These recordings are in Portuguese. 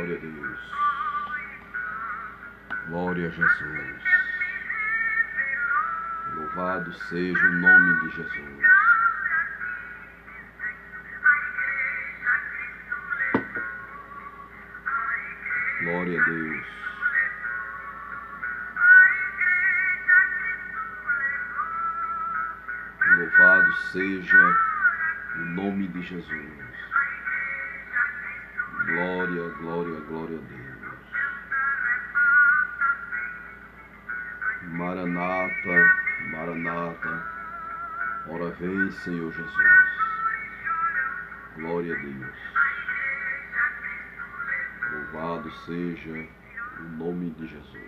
Glória a Deus. Glória a Jesus. Louvado seja o nome de Jesus. Glória a Deus. Louvado seja o nome de Jesus. Glória, glória, glória a Deus. Maranata, Maranata, ora vem, Senhor Jesus. Glória a Deus. Louvado seja o nome de Jesus.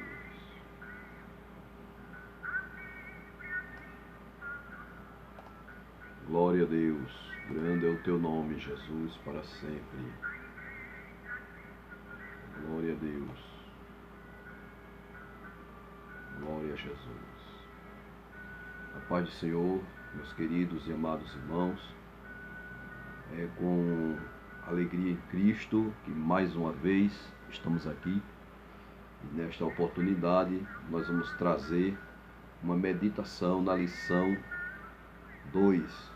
Glória a Deus. Grande é o teu nome, Jesus, para sempre. Glória a Deus. Glória a Jesus. A paz do Senhor, meus queridos e amados irmãos. É com alegria em Cristo que mais uma vez estamos aqui. E nesta oportunidade nós vamos trazer uma meditação na lição 2.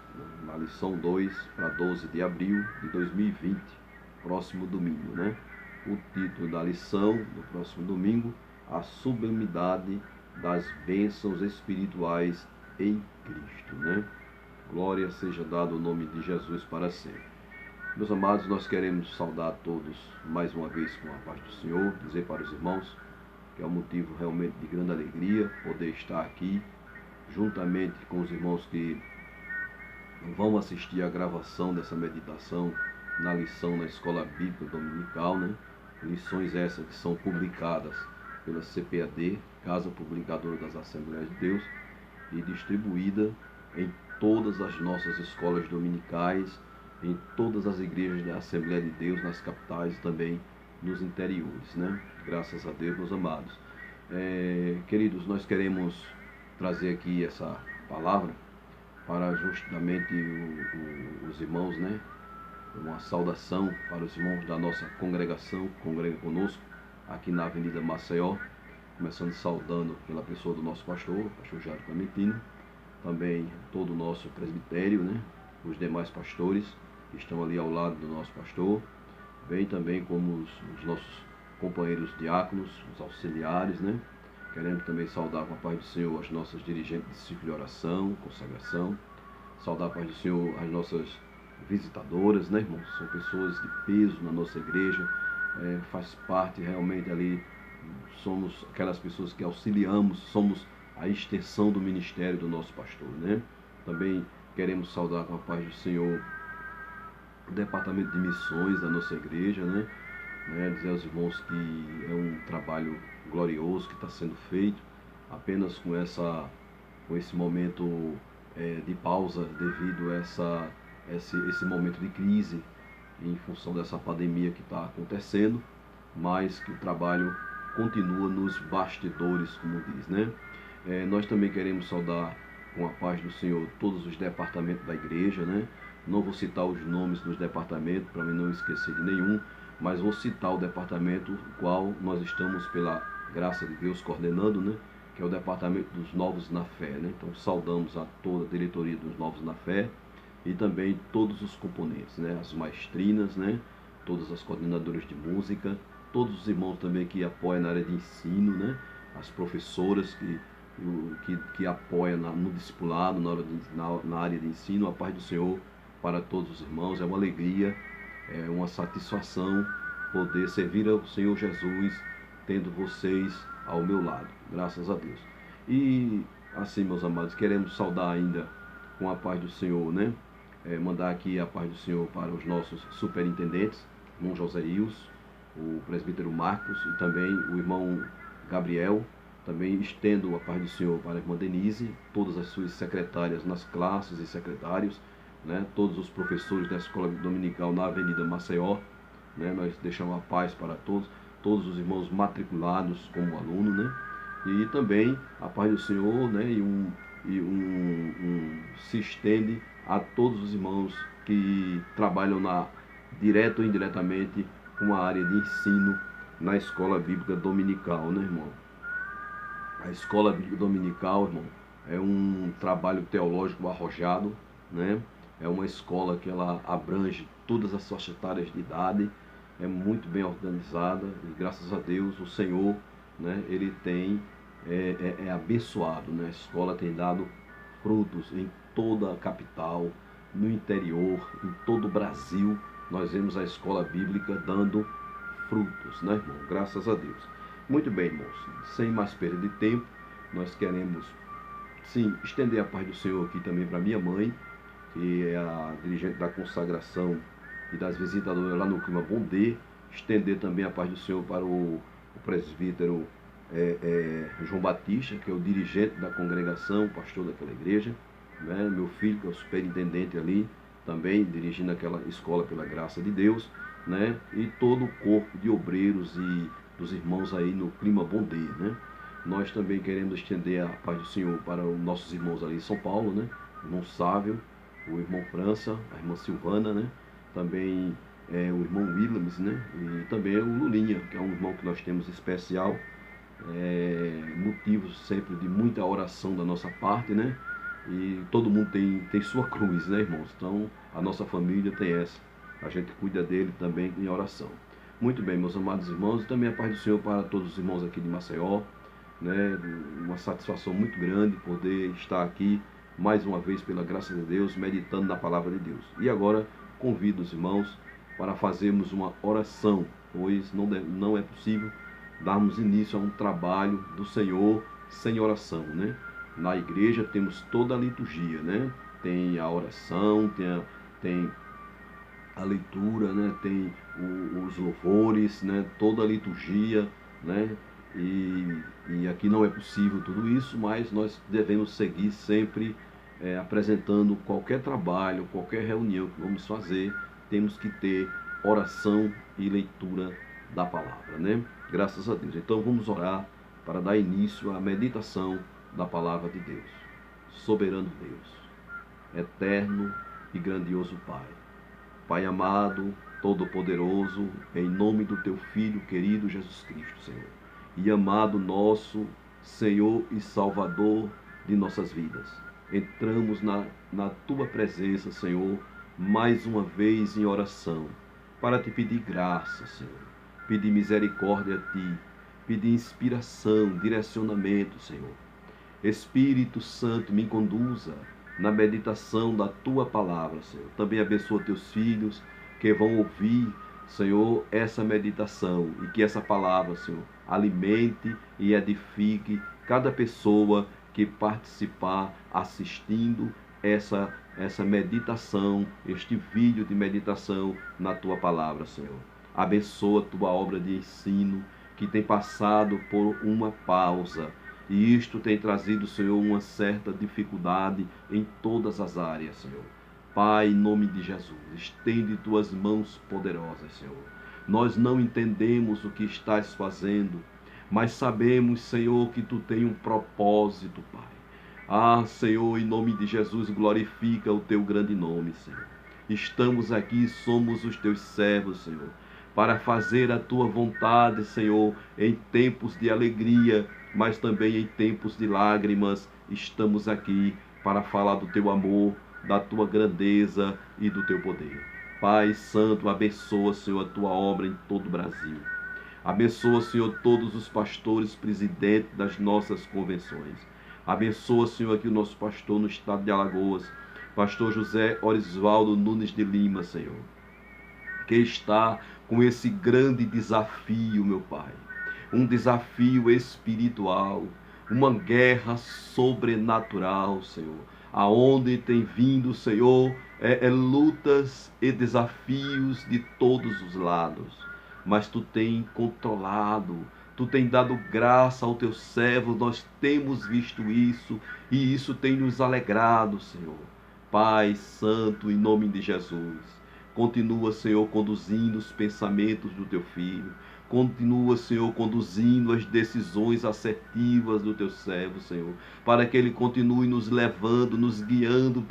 Na lição 2 para 12 de abril de 2020, próximo domingo, né? O título da lição do próximo domingo: a sublimidade das bênçãos espirituais em Cristo, né? Glória seja dado o nome de Jesus para sempre. Meus amados, nós queremos saudar a todos mais uma vez com a paz do Senhor, dizer para os irmãos que é um motivo realmente de grande alegria poder estar aqui, juntamente com os irmãos que vão assistir a gravação dessa meditação na lição na Escola Bíblica Dominical, né? Lições essas que são publicadas pela CPAD, Casa Publicadora das Assembleias de Deus, e distribuída em todas as nossas escolas dominicais, em todas as igrejas da Assembleia de Deus, nas capitais e também nos interiores, né? Graças a Deus, meus amados. Queridos, nós queremos trazer aqui essa palavra para justamente os irmãos, né? Uma saudação para os irmãos da nossa congregação que congrega conosco aqui na Avenida Maceió, começando saudando pela pessoa do nosso pastor Jairo Clementino, também todo o nosso presbitério, né? Os demais pastores que estão ali ao lado do nosso pastor, bem também como os nossos companheiros diáconos, os auxiliares, né? Queremos também saudar com a paz do Senhor as nossas dirigentes de ciclo de oração, consagração. Saudar a paz do Senhor as nossas visitadoras, né, irmãos? São pessoas de peso na nossa igreja, faz parte realmente ali, somos aquelas pessoas que auxiliamos, somos a extensão do ministério do nosso pastor, né? Também queremos saudar com a paz do Senhor o departamento de missões da nossa igreja, né? Dizer aos irmãos que é um trabalho glorioso que está sendo feito, apenas com esse momento de pausa devido a esse momento de crise em função dessa pandemia que está acontecendo, mas que o trabalho continua nos bastidores, como diz, né? Nós também queremos saudar com a paz do Senhor todos os departamentos da igreja, né? Não vou citar os nomes dos departamentos para mim não esquecer de nenhum, mas vou citar o departamento o qual nós estamos, pela graça de Deus, coordenando, né? Que é o departamento dos Novos na Fé, né? Então saudamos a toda a diretoria dos Novos na Fé e também todos os componentes, né? As maestrinas, né? Todas as coordenadoras de música, todos os irmãos também que apoiam na área de ensino, né? As professoras que apoiam no discipulado, na área de ensino. A paz do Senhor para todos os irmãos. É uma alegria, é uma satisfação poder servir ao Senhor Jesus tendo vocês ao meu lado, graças a Deus. E assim, meus amados, queremos saudar ainda com a paz do Senhor, né? Mandar aqui a paz do Senhor para os nossos superintendentes, irmão José Rios, o presbítero Marcos e também o irmão Gabriel. Também estendo a paz do Senhor para a irmã Denise, todas as suas secretárias nas classes e secretários, né? Todos os professores da Escola Dominical na Avenida Maceió, né? Nós deixamos a paz para todos os irmãos matriculados como aluno, né? E também a paz do Senhor, né? Se estende a todos os irmãos que trabalham direta ou indiretamente com a área de ensino na escola bíblica dominical, né, irmão? A escola bíblica dominical, irmão, é um trabalho teológico arrojado, né? É uma escola que ela abrange todas as faixas etárias de idade, é muito bem organizada e graças a Deus o Senhor, né? Ele tem abençoado, né? A escola tem dado frutos em toda a capital, no interior, em todo o Brasil. Nós vemos a escola bíblica dando frutos, né, irmão? Graças a Deus. Muito bem, irmãos. Sem mais perda de tempo, nós queremos, sim, estender a paz do Senhor aqui também para minha mãe, que é a dirigente da consagração e das visitadoras lá no Clima Bondê. Estender também a paz do Senhor para o presbítero João Batista, que é o dirigente da congregação, o pastor daquela igreja, né? Meu filho, que é o superintendente ali, também dirigindo aquela escola pela graça de Deus, né? E todo o corpo de obreiros e dos irmãos aí no Clima Bondê, né? Nós também queremos estender a paz do Senhor para os nossos irmãos ali em São Paulo, né? O irmão Sávio, o irmão França, a irmã Silvana, né? Também o irmão Williams, né? E também o Lulinha, que é um irmão que nós temos especial, motivos sempre de muita oração da nossa parte, né? E todo mundo tem sua cruz, né, irmãos? Então, a nossa família tem essa. A gente cuida dele também em oração. Muito bem, meus amados irmãos, e também a paz do Senhor para todos os irmãos aqui de Maceió, né? Uma satisfação muito grande poder estar aqui mais uma vez, pela graça de Deus, meditando na palavra de Deus. E agora, convido os irmãos para fazermos uma oração, pois não é possível darmos início a um trabalho do Senhor sem oração, né? Na igreja temos toda a liturgia, né? Tem a oração, tem a leitura, né? Tem os louvores, né? Toda a liturgia, né? E aqui não é possível tudo isso, mas nós devemos seguir sempre apresentando qualquer trabalho, qualquer reunião que vamos fazer, temos que ter oração e leitura da palavra, né? Graças a Deus. Então vamos orar para dar início à meditação da palavra de Deus. Soberano Deus, eterno e grandioso Pai, Pai amado, todo-poderoso, em nome do Teu Filho querido Jesus Cristo, Senhor, e amado nosso Senhor e Salvador de nossas vidas, entramos na Tua presença, Senhor, mais uma vez em oração, para Te pedir graça, Senhor, pedir misericórdia a Ti, pedir inspiração, direcionamento, Senhor. Espírito Santo, me conduza na meditação da Tua palavra, Senhor. Também abençoa Teus filhos que vão ouvir, Senhor, essa meditação e que essa palavra, Senhor, alimente e edifique cada pessoa que participar assistindo essa meditação, este vídeo de meditação na Tua palavra, Senhor. Abençoa a Tua obra de ensino que tem passado por uma pausa. E isto tem trazido, Senhor, uma certa dificuldade em todas as áreas, Senhor. Pai, em nome de Jesus, estende Tuas mãos poderosas, Senhor. Nós não entendemos o que estás fazendo, mas sabemos, Senhor, que Tu tens um propósito, Pai. Ah, Senhor, em nome de Jesus, glorifica o Teu grande nome, Senhor. Estamos aqui, somos os Teus servos, Senhor, para fazer a Tua vontade, Senhor, em tempos de alegria, mas também em tempos de lágrimas. Estamos aqui para falar do Teu amor, da Tua grandeza e do Teu poder. Pai Santo, abençoa, Senhor, a Tua obra em todo o Brasil. Abençoa, Senhor, todos os pastores presidentes das nossas convenções. Abençoa, Senhor, aqui o nosso pastor no estado de Alagoas, pastor José Orisvaldo Nunes de Lima, Senhor, que está com esse grande desafio, meu Pai. Um desafio espiritual, uma guerra sobrenatural, Senhor, aonde tem vindo, Senhor, lutas e desafios de todos os lados, mas Tu tem controlado, Tu tem dado graça ao Teu servo, nós temos visto isso, e isso tem nos alegrado, Senhor. Pai Santo, em nome de Jesus, continua, Senhor, conduzindo os pensamentos do Teu Filho, Continua, Senhor, conduzindo as decisões assertivas do teu servo, Senhor, para que ele continue nos levando, nos guiando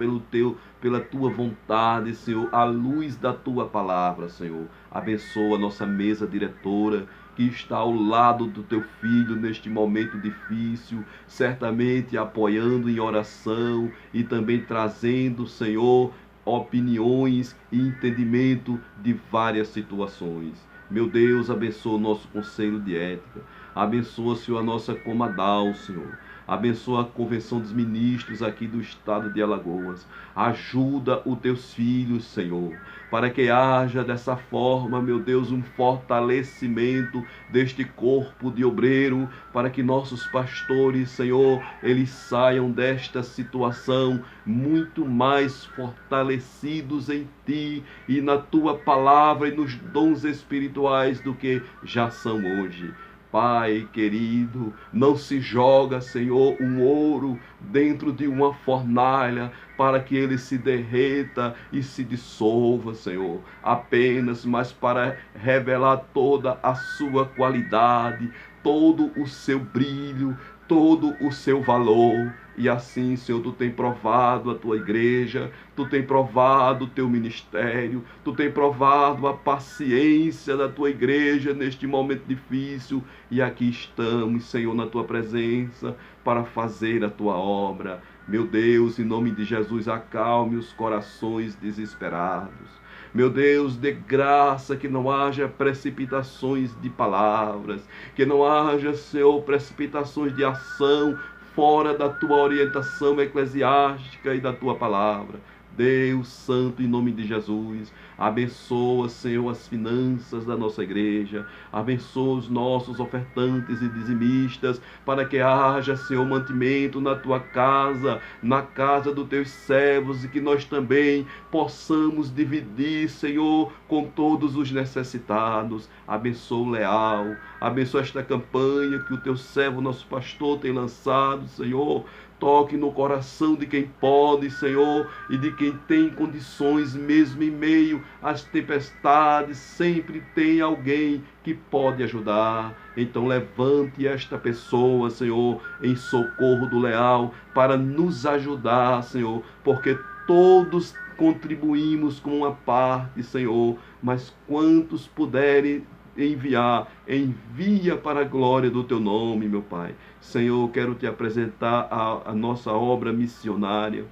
pela tua vontade, Senhor, à luz da tua palavra, Senhor. Abençoa a nossa mesa diretora, que está ao lado do teu filho neste momento difícil, certamente apoiando em oração e também trazendo, Senhor, opiniões e entendimento de várias situações. Meu Deus, abençoa o nosso conselho de ética. Abençoa, Senhor, a nossa Comadal, Senhor. Abençoa a convenção dos ministros aqui do estado de Alagoas. Ajuda os teus filhos, Senhor, para que haja dessa forma, meu Deus, um fortalecimento deste corpo de obreiro, para que nossos pastores, Senhor, eles saiam desta situação muito mais fortalecidos em Ti e na Tua palavra e nos dons espirituais do que já são hoje. Pai querido, não se joga, Senhor, um ouro dentro de uma fornalha para que ele se derreta e se dissolva, Senhor, apenas, mas para revelar toda a sua qualidade, todo o seu brilho, todo o seu valor. E assim, Senhor, Tu tem provado a Tua igreja, Tu tem provado o Teu ministério, Tu tem provado a paciência da Tua igreja neste momento difícil. E aqui estamos, Senhor, na Tua presença para fazer a Tua obra. Meu Deus, em nome de Jesus, acalme os corações desesperados. Meu Deus, dê graça que não haja precipitações de palavras, que não haja, Senhor, precipitações de ação fora da Tua orientação eclesiástica e da Tua palavra. Deus Santo, em nome de Jesus, abençoa, Senhor, as finanças da nossa igreja, abençoa os nossos ofertantes e dizimistas, para que haja, Senhor, mantimento na Tua casa, na casa dos Teus servos, e que nós também possamos dividir, Senhor, com todos os necessitados. Abençoa o Leal, abençoa esta campanha que o Teu servo, nosso pastor, tem lançado, Senhor. Toque no coração de quem pode, Senhor, e de quem tem condições, mesmo em meio às tempestades, sempre tem alguém que pode ajudar. Então levante esta pessoa, Senhor, em socorro do Leal, para nos ajudar, Senhor, porque todos contribuímos com uma parte, Senhor, mas quantos puderem enviar, envia para a glória do Teu nome, meu Pai. Senhor, quero Te apresentar a nossa obra missionária.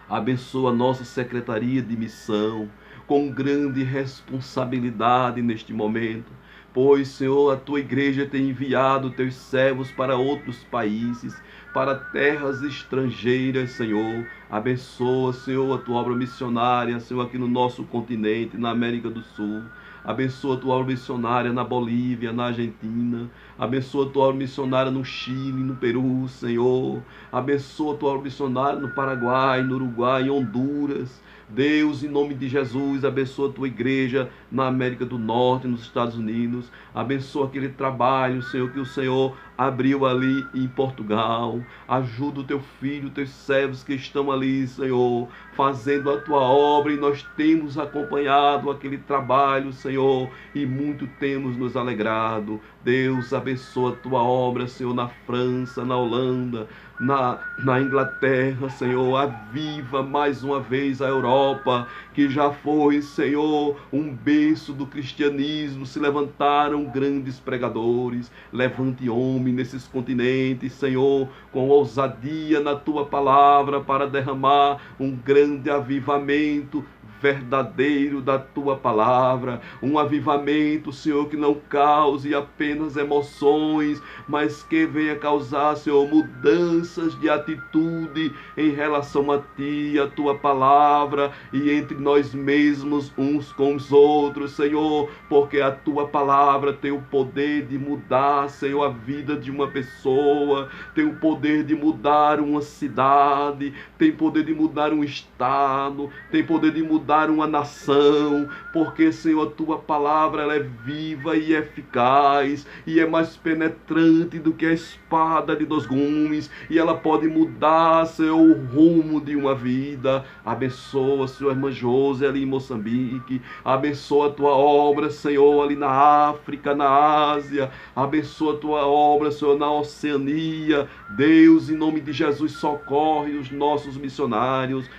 Abençoa a nossa secretaria de missão, com grande responsabilidade neste momento, pois, Senhor, a Tua igreja tem enviado Teus servos para outros países, para terras estrangeiras, Senhor. Abençoa, Senhor, a Tua obra missionária, Senhor, aqui no nosso continente, na América do Sul. Abençoa a Tua obra missionária na Bolívia, na Argentina. Abençoa a Tua obra missionária no Chile, no Peru, Senhor. Abençoa a Tua obra missionária no Paraguai, no Uruguai, em Honduras. Deus, em nome de Jesus, abençoa a Tua igreja na América do Norte, nos Estados Unidos. Abençoa aquele trabalho, Senhor, que o Senhor abriu ali em Portugal. Ajuda o Teu filho, Teus servos que estão ali, Senhor, fazendo a Tua obra, e nós temos acompanhado aquele trabalho, Senhor, e muito temos nos alegrado. Deus, abençoa a Tua obra, Senhor, na França, na Holanda, na Inglaterra, Senhor. Aviva mais uma vez a Europa, que já foi, Senhor, um berço do cristianismo. Se levantaram grandes pregadores. Levante homem nesses continentes, Senhor, com ousadia na Tua palavra, para derramar um grande avivamento verdadeiro da Tua palavra, um avivamento, Senhor, que não cause apenas emoções, mas que venha causar, Senhor, mudanças de atitude em relação a Ti, a Tua palavra, e entre nós mesmos, uns com os outros, Senhor, porque a Tua palavra tem o poder de mudar, Senhor, a vida de uma pessoa, tem o poder de mudar uma cidade, tem poder de mudar um estado, tem poder de mudar mudar uma nação, porque, Senhor, a tua palavra ela é viva e eficaz, e é mais penetrante do que a espada de 2 gumes, e ela pode mudar, Senhor, o rumo de uma vida. Abençoa, Senhor, a irmã Josi ali em Moçambique, abençoa a tua obra, Senhor, ali na África, na Ásia, abençoa a tua obra, Senhor, na Oceania. Deus, em nome de Jesus, socorre os nossos missionários.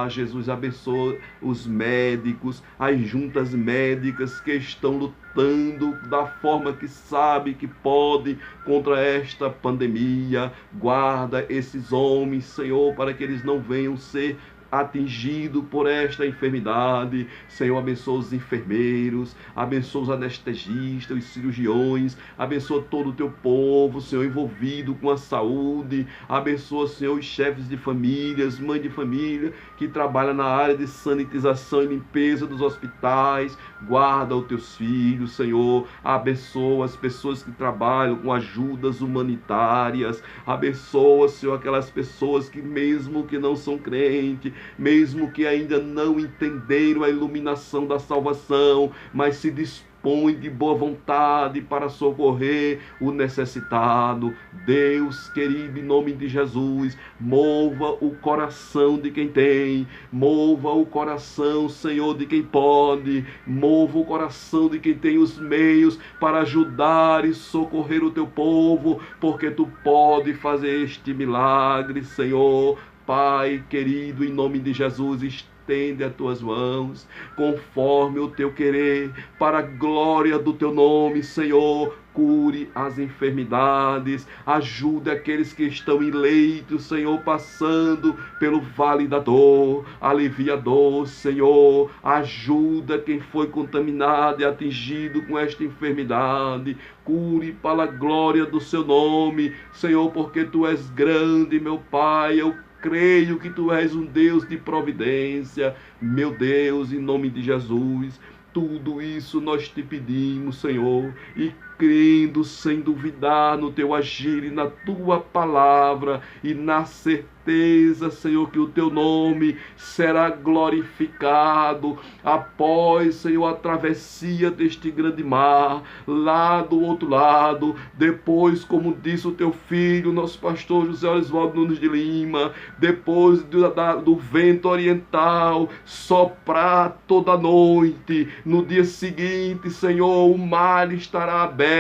Jesus, abençoa os médicos, as juntas médicas que estão lutando da forma que sabe que pode contra esta pandemia. Guarda esses homens, Senhor, para que eles não venham ser atingido por esta enfermidade. Senhor, abençoa os enfermeiros, abençoa os anestesistas, os cirurgiões, abençoa todo o teu povo, Senhor, envolvido com a saúde. Abençoa, Senhor, os chefes de famílias, mãe de família, que trabalham na área de sanitização e limpeza dos hospitais. Guarda os teus filhos, Senhor. Abençoa as pessoas que trabalham com ajudas humanitárias. Abençoa, Senhor, aquelas pessoas que mesmo que não são crentes, mesmo que ainda não entenderam a iluminação da salvação, mas se dispõe de boa vontade para socorrer o necessitado. Deus querido, em nome de Jesus, mova o coração de quem tem, mova o coração, Senhor, de quem pode, mova o coração de quem tem os meios para ajudar e socorrer o teu povo, porque tu pode fazer este milagre, Senhor. Pai querido, em nome de Jesus, estende as tuas mãos, conforme o teu querer, para a glória do teu nome, Senhor. Cure as enfermidades, ajude aqueles que estão em leitos, Senhor, passando pelo vale da dor, alivia a dor, Senhor. Ajuda quem foi contaminado e atingido com esta enfermidade. Cure para a glória do seu nome, Senhor, porque tu és grande, meu Pai. Eu creio que tu és um Deus de providência, meu Deus, em nome de Jesus. Tudo isso nós te pedimos, Senhor, e crendo sem duvidar no teu agir e na tua palavra, e na certeza, Senhor, que o teu nome será glorificado após, Senhor, a travessia deste grande mar, lá do outro lado. Depois, como disse o teu filho, nosso pastor José Oswaldo Nunes de Lima, depois do vento oriental soprar toda noite, no dia seguinte, Senhor, o mar estará aberto,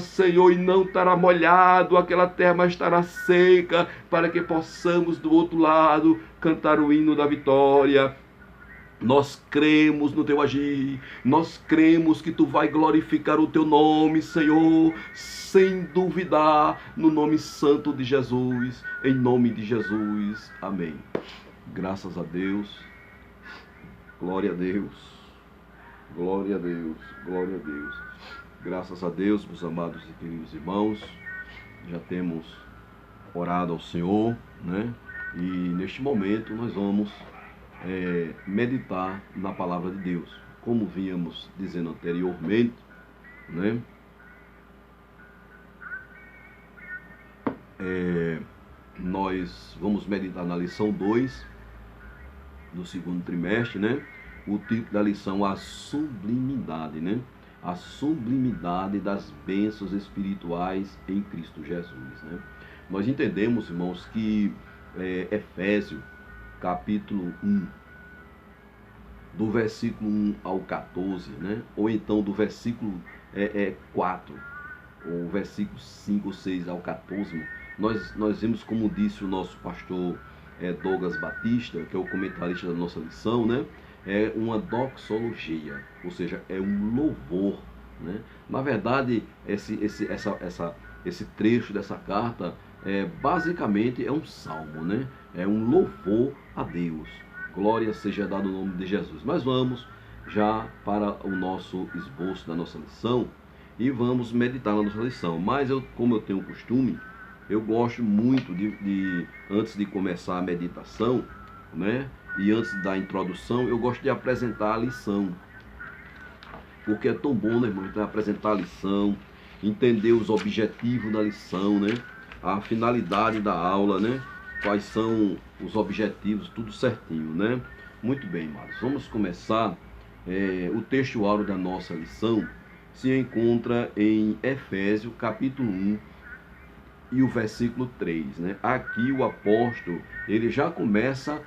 Senhor, e não estará molhado aquela terra, mas estará seca, para que possamos do outro lado cantar o hino da vitória. Nós cremos no teu agir, nós cremos que tu vai glorificar o teu nome, Senhor, sem duvidar, no nome santo de Jesus, em nome de Jesus, amém. Graças a Deus, glória a Deus, glória a Deus, glória a Deus. Graças a Deus, meus amados e queridos irmãos, já temos orado ao Senhor, né? E neste momento nós vamos meditar na palavra de Deus. Como vínhamos dizendo anteriormente, né? Nós vamos meditar na lição 2 do segundo trimestre, né? O título da lição, a sublimidade, né? A sublimidade das bênçãos espirituais em Cristo Jesus, né? Nós entendemos, irmãos, que Efésios, capítulo 1, do versículo 1 ao 14, né? Ou então do versículo 4, ou versículo 5, 6 ao 14, nós vimos, como disse o nosso pastor Douglas Batista, que é o comentarista da nossa lição, né? É uma doxologia, ou seja, é um louvor, né? Na verdade, esse trecho dessa carta basicamente é um salmo, né? É um louvor a Deus. Glória seja dada no nome de Jesus. Mas vamos já para o nosso esboço da nossa lição e vamos meditar na nossa lição. Mas como eu tenho o costume, eu gosto muito de antes de começar a meditação, né? E antes da introdução, eu gosto de apresentar a lição. Porque é tão bom, né, irmão? Então, apresentar a lição, entender os objetivos da lição, né? A finalidade da aula, né? Quais são os objetivos, tudo certinho, né? Muito bem, amados. Vamos começar. O texto áureo da nossa lição se encontra em Efésios, capítulo 1, e o versículo 3. Né? Aqui o apóstolo, ele já começa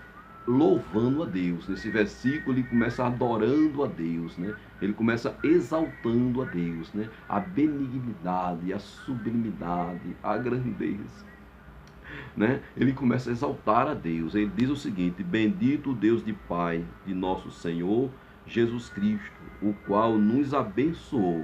louvando a Deus. Nesse versículo ele começa adorando a Deus, né? Ele começa exaltando a Deus, né? A benignidade, a sublimidade, a grandeza, né? Ele começa a exaltar a Deus. Ele diz o seguinte: bendito o Deus de Pai de nosso Senhor Jesus Cristo, o qual nos abençoou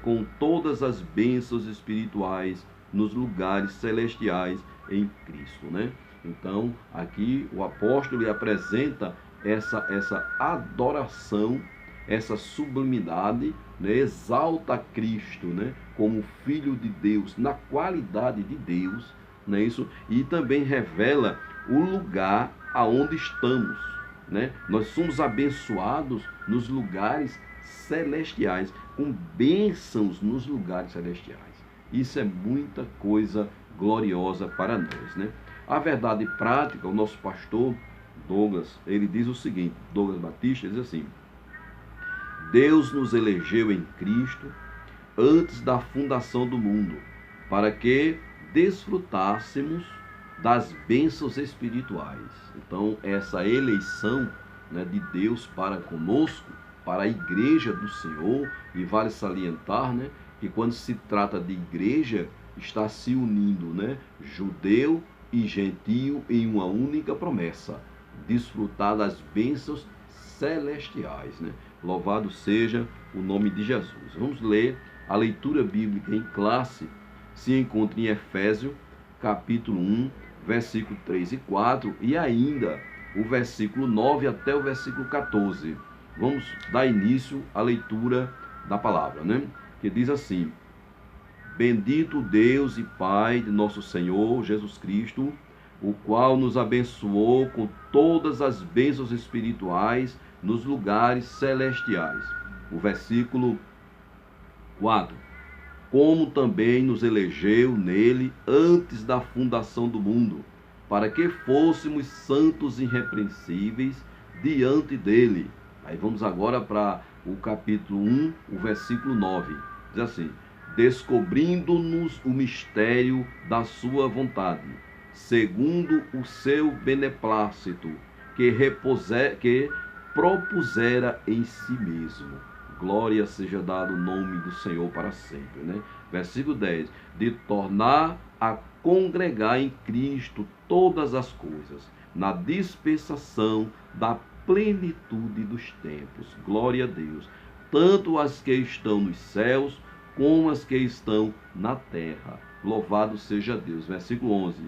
com todas as bênçãos espirituais nos lugares celestiais em Cristo, né? Então, aqui o apóstolo apresenta essa adoração, essa sublimidade, né? Exalta Cristo, né? Como Filho de Deus, na qualidade de Deus, não é isso? E também revela o lugar aonde estamos, né? Nós somos abençoados nos lugares celestiais, com bênçãos nos lugares celestiais. Isso é muita coisa gloriosa para nós, né? A verdade prática, o nosso pastor Douglas, ele diz o seguinte, Douglas Batista, ele diz assim: Deus nos elegeu em Cristo antes da fundação do mundo, para que desfrutássemos das bênçãos espirituais. Então, essa eleição, né, de Deus para conosco, para a igreja do Senhor, e vale salientar, né, que quando se trata de igreja, está se unindo, né, judeu e gentio em uma única promessa: desfrutar das bênçãos celestiais, né? Louvado seja o nome de Jesus. Vamos ler a leitura bíblica em classe, se encontra em Efésios, capítulo 1, versículo 3 e 4, e ainda o versículo 9 até o versículo 14. Vamos dar início à leitura da palavra, né? Que diz assim: bendito Deus e Pai de nosso Senhor Jesus Cristo, o qual nos abençoou com todas as bênçãos espirituais nos lugares celestiais. O versículo 4. Como também nos elegeu nele antes da fundação do mundo, para que fôssemos santos e irrepreensíveis diante dele. Aí vamos agora para o capítulo 1, o versículo 9. Diz assim: descobrindo-nos o mistério da sua vontade, segundo o seu beneplácito, que propusera em si mesmo. Glória seja dado o nome do Senhor para sempre, né? Versículo 10. De tornar a congregar em Cristo todas as coisas, na dispensação da plenitude dos tempos. Glória a Deus. Tanto as que estão nos céus, como as que estão na terra. Louvado seja Deus. Versículo 11.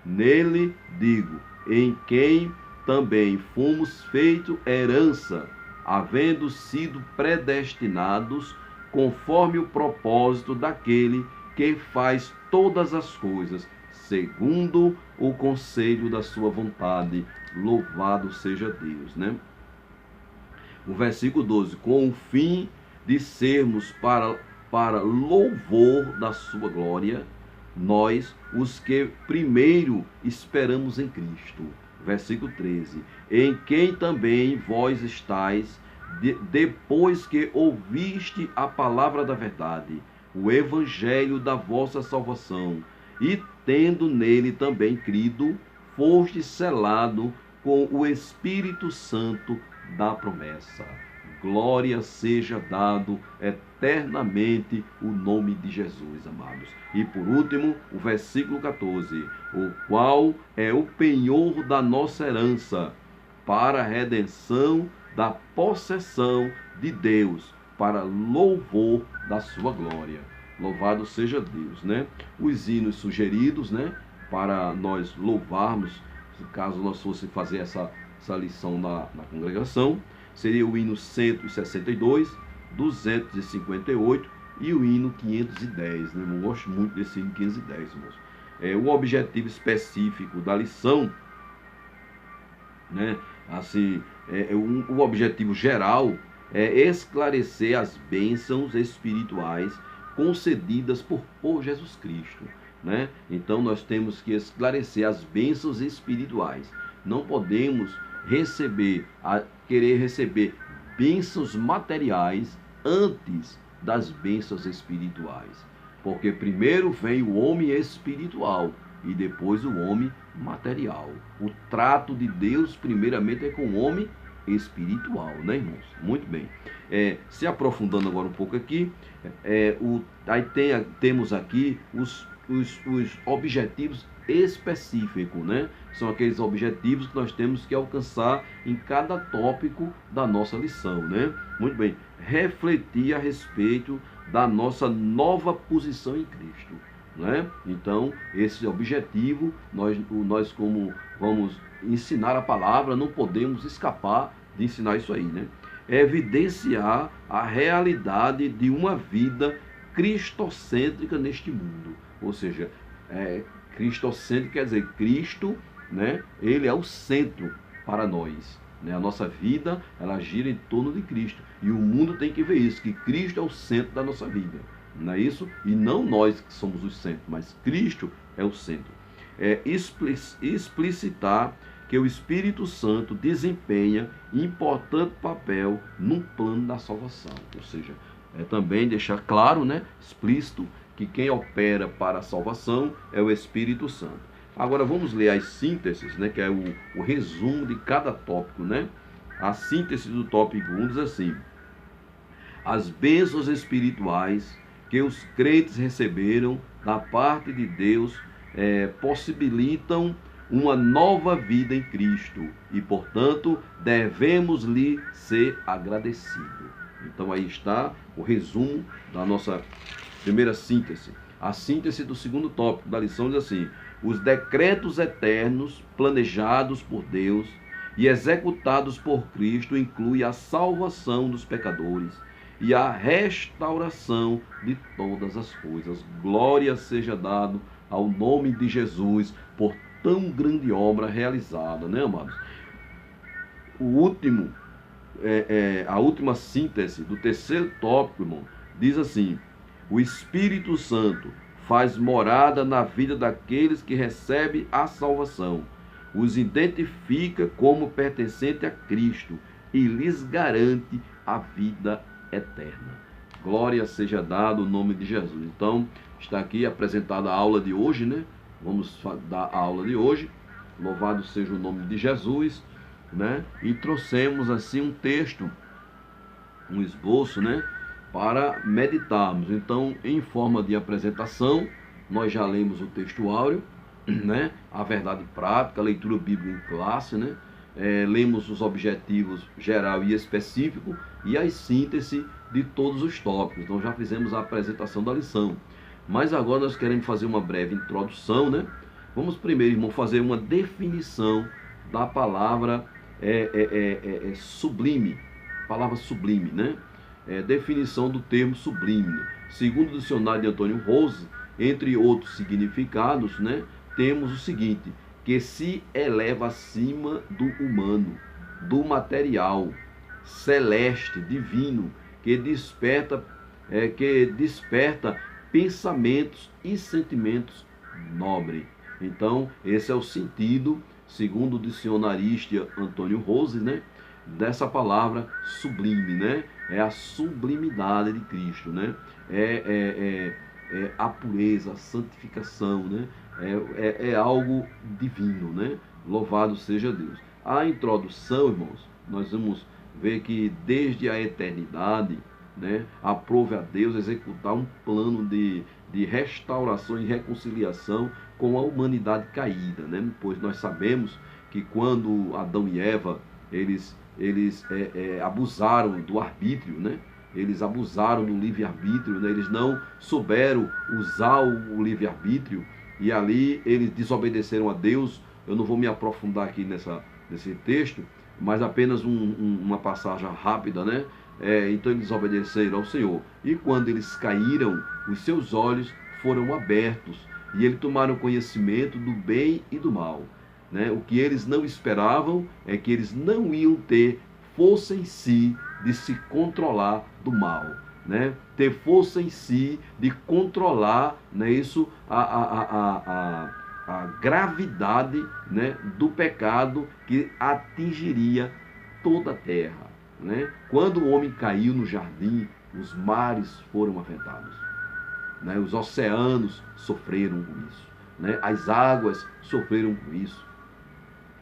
Nele digo, em quem também fomos feitos herança, havendo sido predestinados conforme o propósito daquele que faz todas as coisas, segundo o conselho da sua vontade. Louvado seja Deus, né? O versículo 12, com o fim de sermos para louvor da sua glória, nós, os que primeiro esperamos em Cristo. Versículo 13, em quem também vós estáis, depois que ouviste a palavra da verdade, o evangelho da vossa salvação, e tendo nele também crido, foste selado com o Espírito Santo da promessa. Glória seja dado eternamente o nome de Jesus, amados. E por último, o versículo 14, o qual é o penhor da nossa herança, para a redenção da possessão de Deus, para louvor da sua glória. Louvado seja Deus, né? Os hinos sugeridos, né, para nós louvarmos, caso nós fosse fazer essa lição na congregação, seria o hino 162, 258 e o hino 510, né? Eu gosto muito desse hino 510, irmãos. O objetivo específico da lição, né? Assim, o objetivo geral é esclarecer as bênçãos espirituais concedidas por Jesus Cristo, né? Então nós temos que esclarecer as bênçãos espirituais. Não podemos querer receber bênçãos materiais antes das bênçãos espirituais. Porque primeiro vem o homem espiritual e depois o homem material. O trato de Deus primeiramente é com o homem espiritual, né, irmãos? Muito bem. Se aprofundando agora um pouco aqui, temos aqui os objetivos específicos, né? São aqueles objetivos que nós temos que alcançar em cada tópico da nossa lição, né? Muito bem. Refletir a respeito da nossa nova posição em Cristo, né? Então, esse objetivo, nós como vamos ensinar a palavra, não podemos escapar de ensinar isso aí, né? Evidenciar a realidade de uma vida cristocêntrica neste mundo. Ou seja, cristocêntrico quer dizer Cristo, né? Ele é o centro para nós, né? A nossa vida, ela gira em torno de Cristo. E o mundo tem que ver isso, que Cristo é o centro da nossa vida. Não é isso? E não nós que somos o centro, mas Cristo é o centro. Explicitar que o Espírito Santo desempenha importante papel no plano da salvação. Ou seja, também deixar claro, né, explícito, que quem opera para a salvação é o Espírito Santo. Agora vamos ler as sínteses, né, que é o resumo de cada tópico, né? A síntese do tópico 1 diz assim: as bênçãos espirituais que os crentes receberam da parte de Deus possibilitam uma nova vida em Cristo e, portanto, devemos lhe ser agradecidos. Então aí está o resumo da nossa primeira síntese. A síntese do segundo tópico da lição diz assim: os decretos eternos planejados por Deus e executados por Cristo incluem a salvação dos pecadores e a restauração de todas as coisas. Glória seja dado ao nome de Jesus por tão grande obra realizada, né, amados? A última síntese do terceiro tópico, irmão, diz assim: o Espírito Santo faz morada na vida daqueles que recebem a salvação, os identifica como pertencente a Cristo e lhes garante a vida eterna. Glória seja dado o nome de Jesus. Então, está aqui apresentada a aula de hoje, né? Vamos dar a aula de hoje. Louvado seja o nome de Jesus, né? E trouxemos assim um texto, um esboço, né, para meditarmos. Então, em forma de apresentação, nós já lemos o texto áureo, né? A verdade prática, a leitura bíblica em classe, né? Lemos os objetivos geral e específico e as síntese de todos os tópicos. Então já fizemos a apresentação da lição. Mas agora nós queremos fazer uma breve introdução, né? Vamos primeiro, irmão, fazer uma definição da palavra sublime. Palavra sublime, né? Definição do termo sublime. Segundo o dicionário de Antônio Rose, entre outros significados, né, temos o seguinte: que se eleva acima do humano, do material, celeste, divino, que desperta pensamentos e sentimentos nobres. Então, esse é o sentido, segundo o dicionarista Antônio Rose, né, dessa palavra sublime, né? É a sublimidade de Cristo, né? A pureza, a santificação, né? É algo divino, né? Louvado seja Deus. A introdução, irmãos, nós vamos ver que desde a eternidade, né, aprove a Deus executar um plano de restauração e reconciliação com a humanidade caída, né? Pois nós sabemos que quando Adão e Eva eles abusaram do arbítrio, né? Eles abusaram do livre-arbítrio, né? Eles não souberam usar o livre-arbítrio e ali eles desobedeceram a Deus. Eu não vou me aprofundar aqui nesse texto, mas apenas uma passagem rápida, né? Então eles desobedeceram ao Senhor. E quando eles caíram, os seus olhos foram abertos e eles tomaram conhecimento do bem e do mal. Né? O que eles não esperavam é que eles não iam ter força em si de se controlar do mal, né? Ter força em si de controlar, né, isso, a gravidade, né, do pecado que atingiria toda a terra, né? Quando o homem caiu no jardim, os mares foram afetados, né? Os oceanos sofreram com isso, né? As águas sofreram com isso,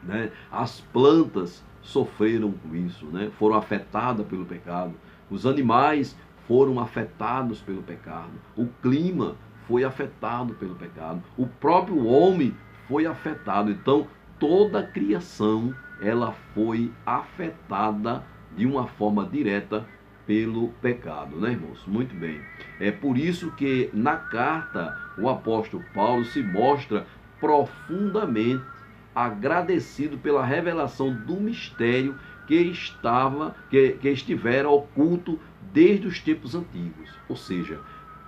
né? As plantas sofreram com isso, né? Foram afetadas pelo pecado. Os animais foram afetados pelo pecado. O clima foi afetado pelo pecado. O próprio homem foi afetado. Então, toda a criação, ela foi afetada de uma forma direta pelo pecado, né, irmãos? Muito bem. É por isso que na carta o apóstolo Paulo se mostra profundamente agradecido pela revelação do mistério que estivera oculto desde os tempos antigos. Ou seja,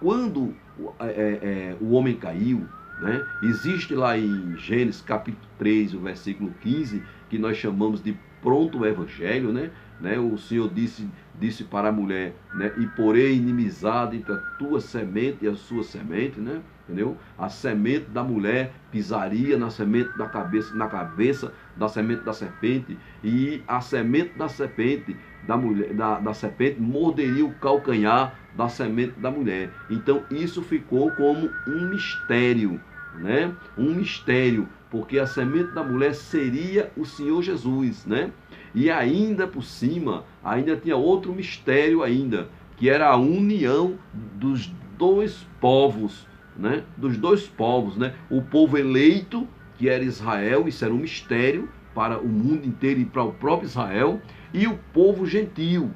quando o homem caiu, né, existe lá em Gênesis capítulo 3, o versículo 15, que nós chamamos de pronto o evangelho, né? O Senhor disse para a mulher, né, e porém inimizade entre a tua semente e a sua semente, né? Entendeu? A semente da mulher pisaria na semente da cabeça, da semente da serpente, e a semente da serpente da serpente morderia o calcanhar da semente da mulher. Então isso ficou como um mistério, né? Um mistério, porque a semente da mulher seria o Senhor Jesus, né? E ainda por cima, ainda tinha outro mistério ainda, que era a união dos dois povos, né? Dos dois povos, né? O povo eleito, que era Israel, isso era um mistério para o mundo inteiro e para o próprio Israel, e o povo gentil,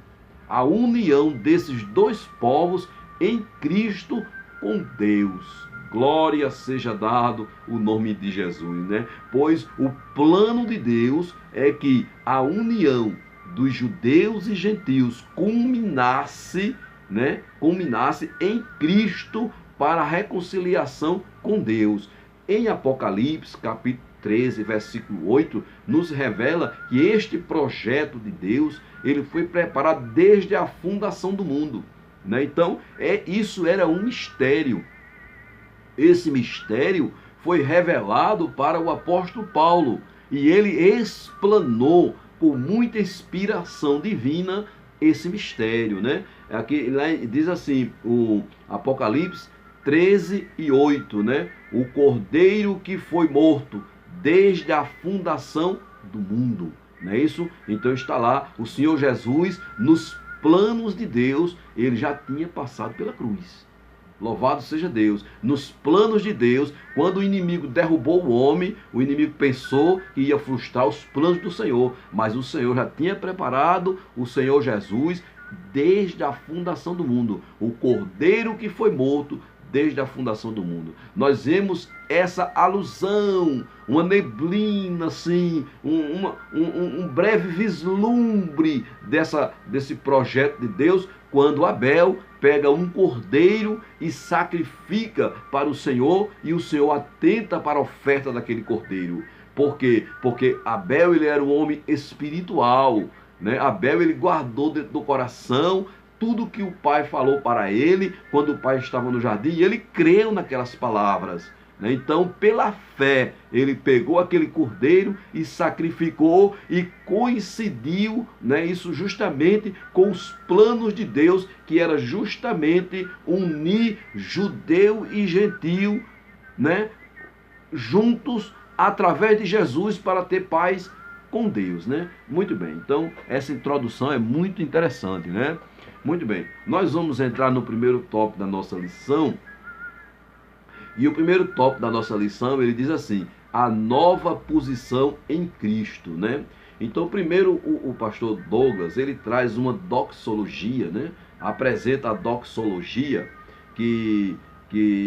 a união desses dois povos em Cristo com Deus. Glória seja dado o nome de Jesus, né? Pois o plano de Deus é que a união dos judeus e gentios culminasse, né? Culminasse em Cristo para a reconciliação com Deus. Em Apocalipse, capítulo 13, versículo 8, nos revela que este projeto de Deus, ele foi preparado desde a fundação do mundo, né? Então, isso era um mistério. Esse mistério foi revelado para o apóstolo Paulo, e ele explanou com muita inspiração divina esse mistério, né? Aqui lá diz assim, o Apocalipse 13 e 8, né? O cordeiro que foi morto desde a fundação do mundo, não é isso? Então está lá, o Senhor Jesus, nos planos de Deus, ele já tinha passado pela cruz. Louvado seja Deus. Nos planos de Deus, quando o inimigo derrubou o homem, o inimigo pensou que ia frustrar os planos do Senhor, mas o Senhor já tinha preparado o Senhor Jesus desde a fundação do mundo, o cordeiro que foi morto desde a fundação do mundo. Nós vemos essa alusão, uma neblina assim, um breve vislumbre desse projeto de Deus, quando Abel pega um cordeiro e sacrifica para o Senhor, e o Senhor atenta para a oferta daquele cordeiro. Por quê? Porque Abel, ele era um homem espiritual, né? Abel, ele guardou dentro do coração tudo que o pai falou para ele quando o pai estava no jardim, e ele creu naquelas palavras, né? Então, pela fé, ele pegou aquele cordeiro e sacrificou, e coincidiu, né, isso justamente com os planos de Deus, que era justamente unir judeu e gentio, né, juntos através de Jesus, para ter paz com Deus, né? Muito bem, então essa introdução é muito interessante, né? Muito bem, nós vamos entrar no primeiro tópico da nossa lição. E o primeiro tópico da nossa lição, ele diz assim: a nova posição em Cristo, né? Então, primeiro, o pastor Douglas, ele traz uma doxologia, né? Apresenta a doxologia que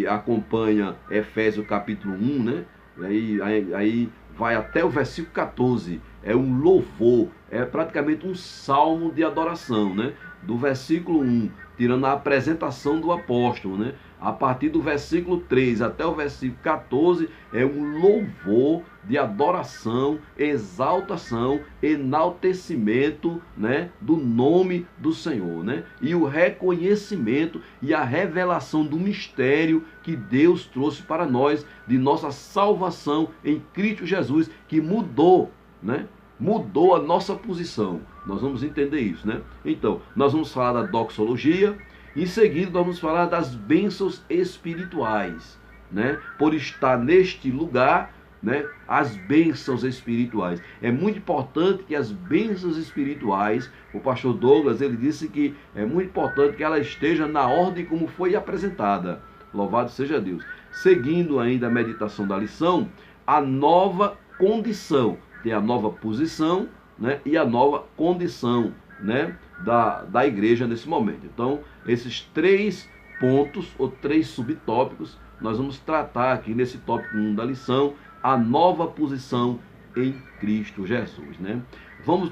acompanha Efésios capítulo 1, né? Aí vai até o versículo 14. É um louvor, é praticamente um salmo de adoração, né? Do versículo 1, tirando a apresentação do apóstolo, né? A partir do versículo 3 até o versículo 14 é um louvor de adoração, exaltação, enaltecimento, né, do nome do Senhor, né? E o reconhecimento e a revelação do mistério que Deus trouxe para nós, de nossa salvação em Cristo Jesus, que mudou, né? Mudou a nossa posição. Nós vamos entender isso, né? Então, nós vamos falar da doxologia. Em seguida, nós vamos falar das bênçãos espirituais, né? Por estar neste lugar, né? As bênçãos espirituais. É muito importante que as bênçãos espirituais, o pastor Douglas, ele disse que é muito importante que ela esteja na ordem como foi apresentada. Louvado seja Deus. Seguindo ainda a meditação da lição, a nova condição. Tem a nova posição, né? E a nova condição, né? Da igreja nesse momento. Então, esses 3 pontos ou 3 subtópicos nós vamos tratar aqui nesse tópico 1 da lição, a nova posição em Cristo Jesus, né? Vamos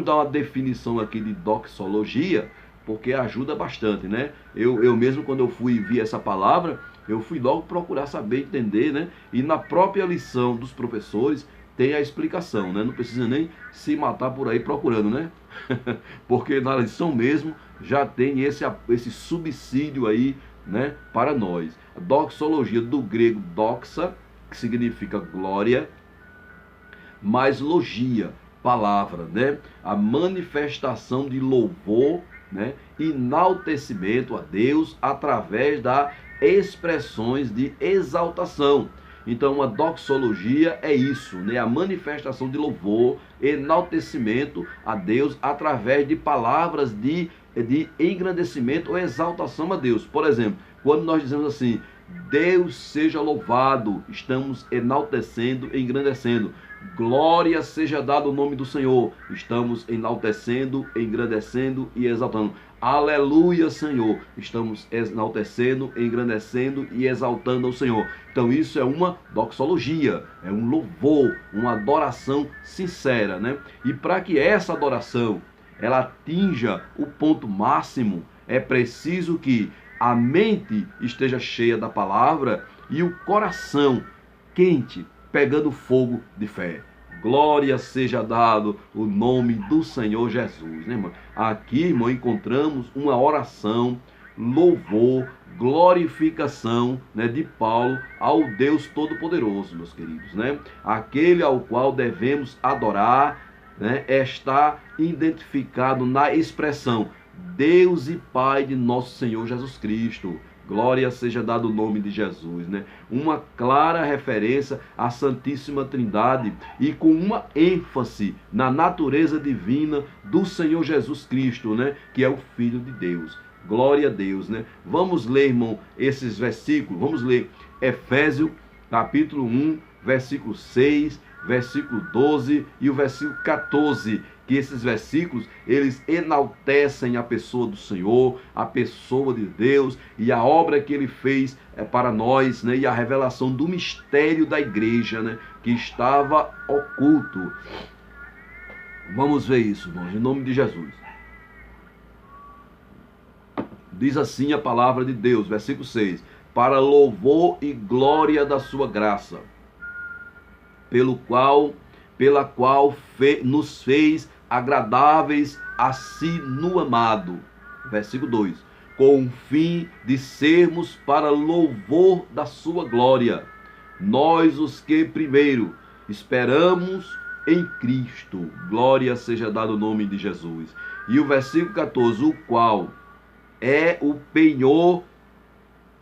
dar uma definição aqui de doxologia, porque ajuda bastante, né? Eu mesmo, quando eu vi essa palavra, eu fui logo procurar saber, entender, né? E na própria lição dos professores tem a explicação, né? Não precisa nem se matar por aí procurando, né? Porque na lição mesmo já tem esse subsídio aí, né, para nós. A doxologia, do grego doxa, que significa glória, mais logia, palavra, né? A manifestação de louvor, né? Enaltecimento a Deus através das expressões de exaltação. Então, uma doxologia é isso, né? A manifestação de louvor, enaltecimento a Deus através de palavras de engrandecimento ou exaltação a Deus. Por exemplo, quando nós dizemos assim, Deus seja louvado, estamos enaltecendo e engrandecendo. Glória seja dado o nome do Senhor, estamos enaltecendo, engrandecendo e exaltando. Aleluia, Senhor, estamos enaltecendo, engrandecendo e exaltando ao Senhor. Então isso é uma doxologia, é um louvor, uma adoração sincera, né? E para que essa adoração ela atinja o ponto máximo, é preciso que a mente esteja cheia da palavra e o coração quente, pegando fogo de fé. Glória seja dado o nome do Senhor Jesus, né, irmão? Aqui, irmão, encontramos uma oração, louvor, glorificação, né, de Paulo ao Deus Todo-Poderoso, meus queridos, né? Aquele ao qual devemos adorar, né, está identificado na expressão Deus e Pai de nosso Senhor Jesus Cristo. Glória seja dado o nome de Jesus, né? Uma clara referência à Santíssima Trindade e com uma ênfase na natureza divina do Senhor Jesus Cristo, né? Que é o Filho de Deus. Glória a Deus, né? Vamos ler, irmão, esses versículos. Vamos ler Efésios, capítulo 1, versículo 6, versículo 12 e o versículo 14. Que esses versículos, eles enaltecem a pessoa do Senhor, a pessoa de Deus e a obra que Ele fez para nós, né? E a revelação do mistério da igreja, né? Que estava oculto. Vamos ver isso, irmãos, em nome de Jesus. Diz assim a palavra de Deus, versículo 6. Para louvor e glória da sua graça, pela qual nos fez agradáveis a si no amado. Versículo 2. Com o fim de sermos para louvor da sua glória, nós os que primeiro esperamos em Cristo. Glória seja dado o nome de Jesus. E o versículo 14, o qual é o penhor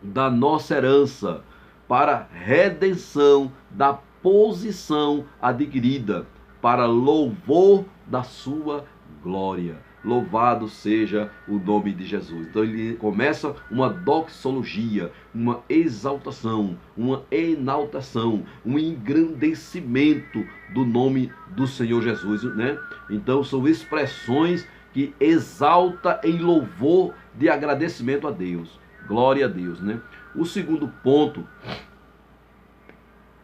da nossa herança, para redenção da posição adquirida, para louvor da sua glória. Louvado seja o nome de Jesus. Então ele começa uma doxologia, uma exaltação, uma enaltação, um engrandecimento do nome do Senhor Jesus, né? Então são expressões que exalta em louvor de agradecimento a Deus. Glória a Deus, né? O segundo ponto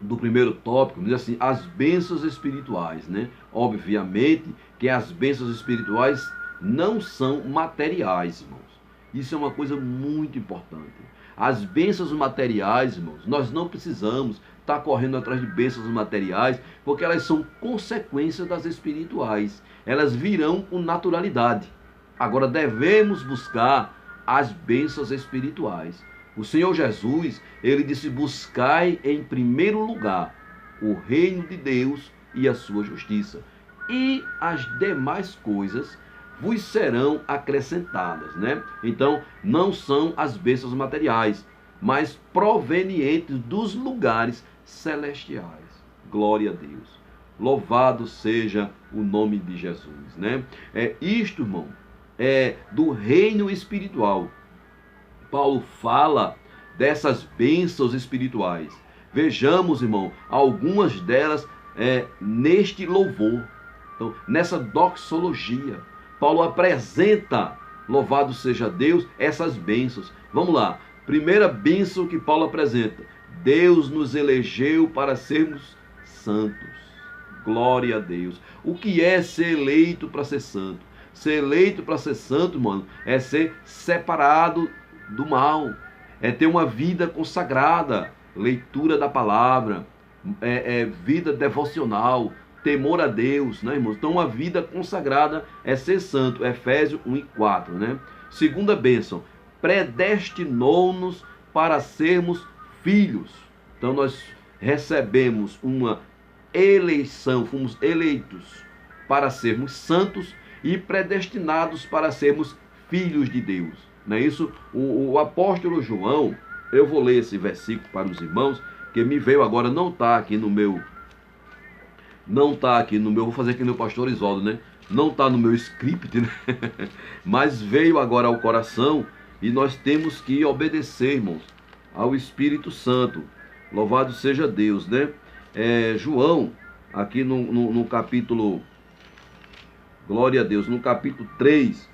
do primeiro tópico diz assim, as bênçãos espirituais, né? Obviamente que as bênçãos espirituais não são materiais, irmãos. Isso é uma coisa muito importante. As bênçãos materiais, irmãos, nós não precisamos estar correndo atrás de bênçãos materiais, porque elas são consequência das espirituais. Elas virão com naturalidade. Agora devemos buscar as bênçãos espirituais. O Senhor Jesus, ele disse: buscai em primeiro lugar o reino de Deus e a sua justiça, e as demais coisas vos serão acrescentadas, né? Então, não são as bênçãos materiais, mas provenientes dos lugares celestiais. Glória a Deus. Louvado seja o nome de Jesus, né? Isto, irmão, é do reino espiritual. Paulo fala dessas bênçãos espirituais. Vejamos, irmão, algumas delas neste louvor. Então, nessa doxologia, Paulo apresenta, louvado seja Deus, essas bênçãos. Vamos lá. Primeira bênção que Paulo apresenta: Deus nos elegeu para sermos santos. Glória a Deus. O que é ser eleito para ser santo? Ser eleito para ser santo, mano, é ser separado do mal, é ter uma vida consagrada, leitura da palavra, vida devocional, temor a Deus, né, irmãos? Então, uma vida consagrada é ser santo. Efésios 1:4, né? Segunda bênção: predestinou-nos para sermos filhos. Então, nós recebemos uma eleição, fomos eleitos para sermos santos e predestinados para sermos filhos de Deus. Não é isso? O apóstolo João, eu vou ler esse versículo para os irmãos, que me veio agora, não está aqui no meu, vou fazer aqui no pastor Isoldo, né? Não está no meu script, né? Mas veio agora ao coração, e nós temos que obedecer, irmãos, ao Espírito Santo. Louvado seja Deus, né? João, aqui no capítulo, glória a Deus, no capítulo 3,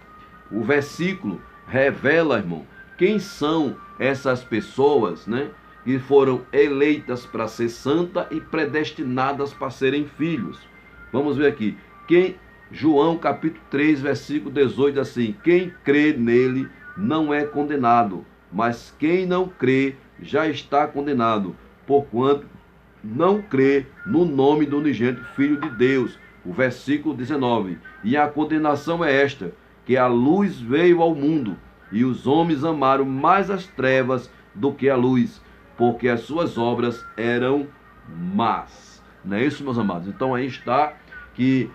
o versículo revela, irmão, quem são essas pessoas, né, que foram eleitas para ser santa e predestinadas para serem filhos. Vamos ver aqui. João capítulo 3, versículo 18, assim: quem crê nele não é condenado, mas quem não crê já está condenado, porquanto não crê no nome do unigênito Filho de Deus. O versículo 19: e a condenação é esta, que a luz veio ao mundo, e os homens amaram mais as trevas do que a luz, porque as suas obras eram más. Não é isso, meus amados? Então aí está que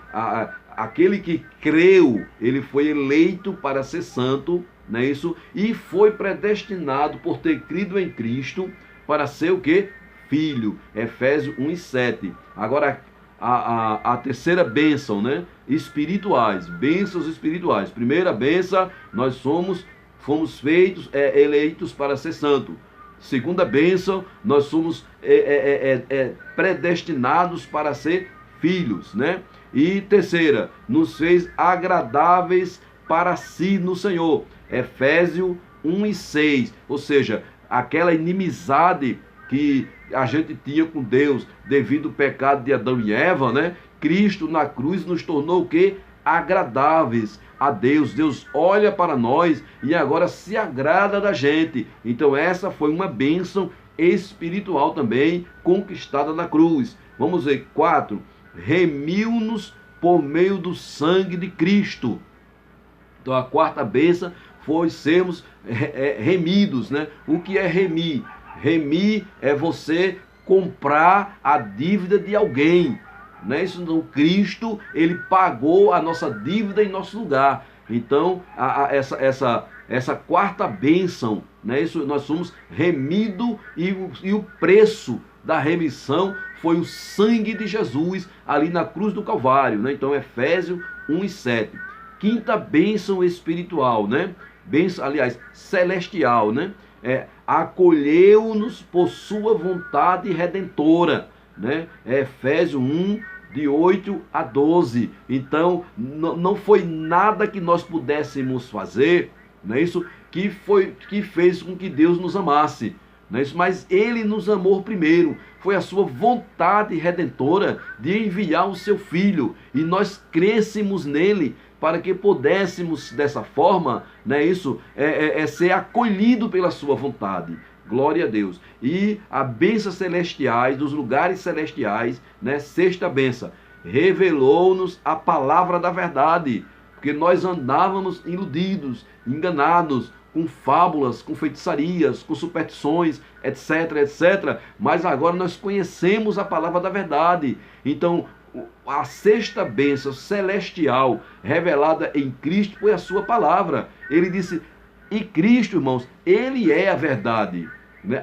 aquele que creu, ele foi eleito para ser santo, não é isso? E foi predestinado por ter crido em Cristo para ser o quê? Filho. Efésios 1:7. Agora, a terceira bênção, né? Espirituais, bênçãos espirituais. Primeira bênção, nós fomos feitos, eleitos para ser santo. Segunda bênção, nós somos predestinados para ser filhos, né? E terceira, nos fez agradáveis para si no Senhor. Efésios 1:6. Ou seja, aquela inimizade que a gente tinha com Deus devido ao pecado de Adão e Eva, né? Cristo na cruz nos tornou o quê? Agradáveis a Deus. Deus olha para nós e agora se agrada da gente. Então essa foi uma bênção espiritual também conquistada na cruz. Vamos ver. 4. Remiu-nos por meio do sangue de Cristo. Então a quarta bênção foi sermos remidos, né? O que é remir? Remir é você comprar a dívida de alguém, não é isso? Então, Cristo, ele pagou a nossa dívida em nosso lugar. Então, essa quarta bênção, não é isso? Nós somos remidos e o preço da remissão foi o sangue de Jesus ali na cruz do Calvário, né? Então, Efésios 1:7. Quinta bênção espiritual, né? Bênção, aliás, celestial, né? Acolheu-nos por sua vontade redentora, né? Efésios 1:8-12. Então, não foi nada que nós pudéssemos fazer, não é isso? Que fez com que Deus nos amasse, não é isso? Mas Ele nos amou primeiro. foi a sua vontade redentora de enviar o seu Filho, e nós crêssemos nele, para que pudéssemos dessa forma, né, ser acolhido pela sua vontade. Glória a Deus. E a bênção celestiais, dos lugares celestiais, né, sexta bênção, revelou-nos a palavra da verdade, porque nós andávamos iludidos, enganados, com fábulas, com feitiçarias, com superstições, etc, etc. Mas agora nós conhecemos a palavra da verdade. Então, a sexta bênção celestial revelada em Cristo foi a sua palavra. Ele disse, e Cristo, irmãos, ele é a verdade.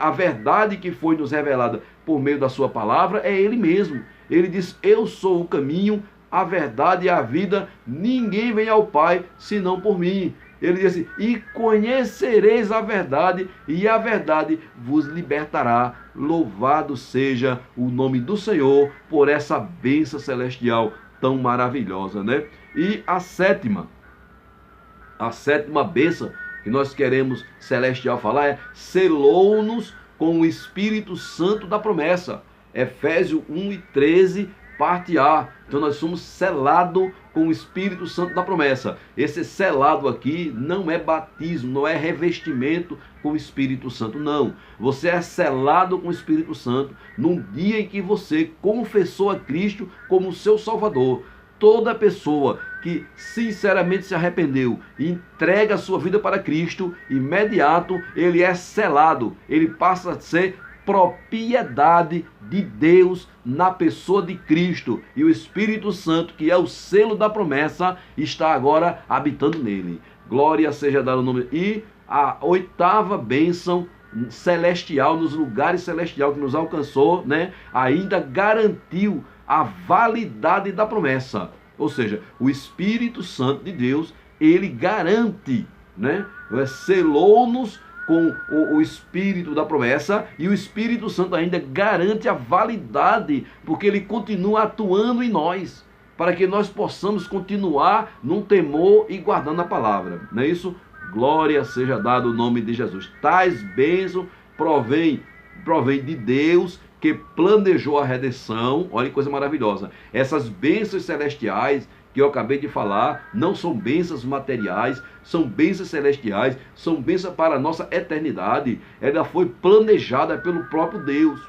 A verdade que foi nos revelada por meio da sua palavra é ele mesmo. Ele diz, eu sou o caminho, a verdade e a vida, ninguém vem ao Pai senão por mim. Ele diz assim, e conhecereis a verdade, e a verdade vos libertará. Louvado seja o nome do Senhor por essa bênção celestial tão maravilhosa, né? E a sétima bênção que nós queremos celestial falar é, selou-nos com o Espírito Santo da promessa. Efésios 1:13, parte A. Então nós somos selados com o Espírito Santo da promessa. Esse selado aqui não é batismo, não é revestimento com o Espírito Santo, não. Você é selado com o Espírito Santo no dia em que você confessou a Cristo como seu Salvador. Toda pessoa que sinceramente se arrependeu e entrega a sua vida para Cristo, imediato ele é selado, ele passa a ser propriedade de Deus na pessoa de Cristo, e o Espírito Santo, que é o selo da promessa, está agora habitando nele. Glória seja dada ao nome. E a oitava bênção celestial, nos lugares celestiais que nos alcançou, né, ainda garantiu a validade da promessa. Ou seja, o Espírito Santo de Deus, ele garante, né, selou-nos com o Espírito da promessa, e o Espírito Santo ainda garante a validade, porque ele continua atuando em nós, para que nós possamos continuar num temor e guardando a palavra. Não é isso? Glória seja dado o nome de Jesus. Tais bênçãos provém de Deus, que planejou a redenção. Olha que coisa maravilhosa. Essas bênçãos celestiais que eu acabei de falar não são bênçãos materiais, são bênçãos celestiais, são bênçãos para a nossa eternidade. Ela foi planejada pelo próprio Deus,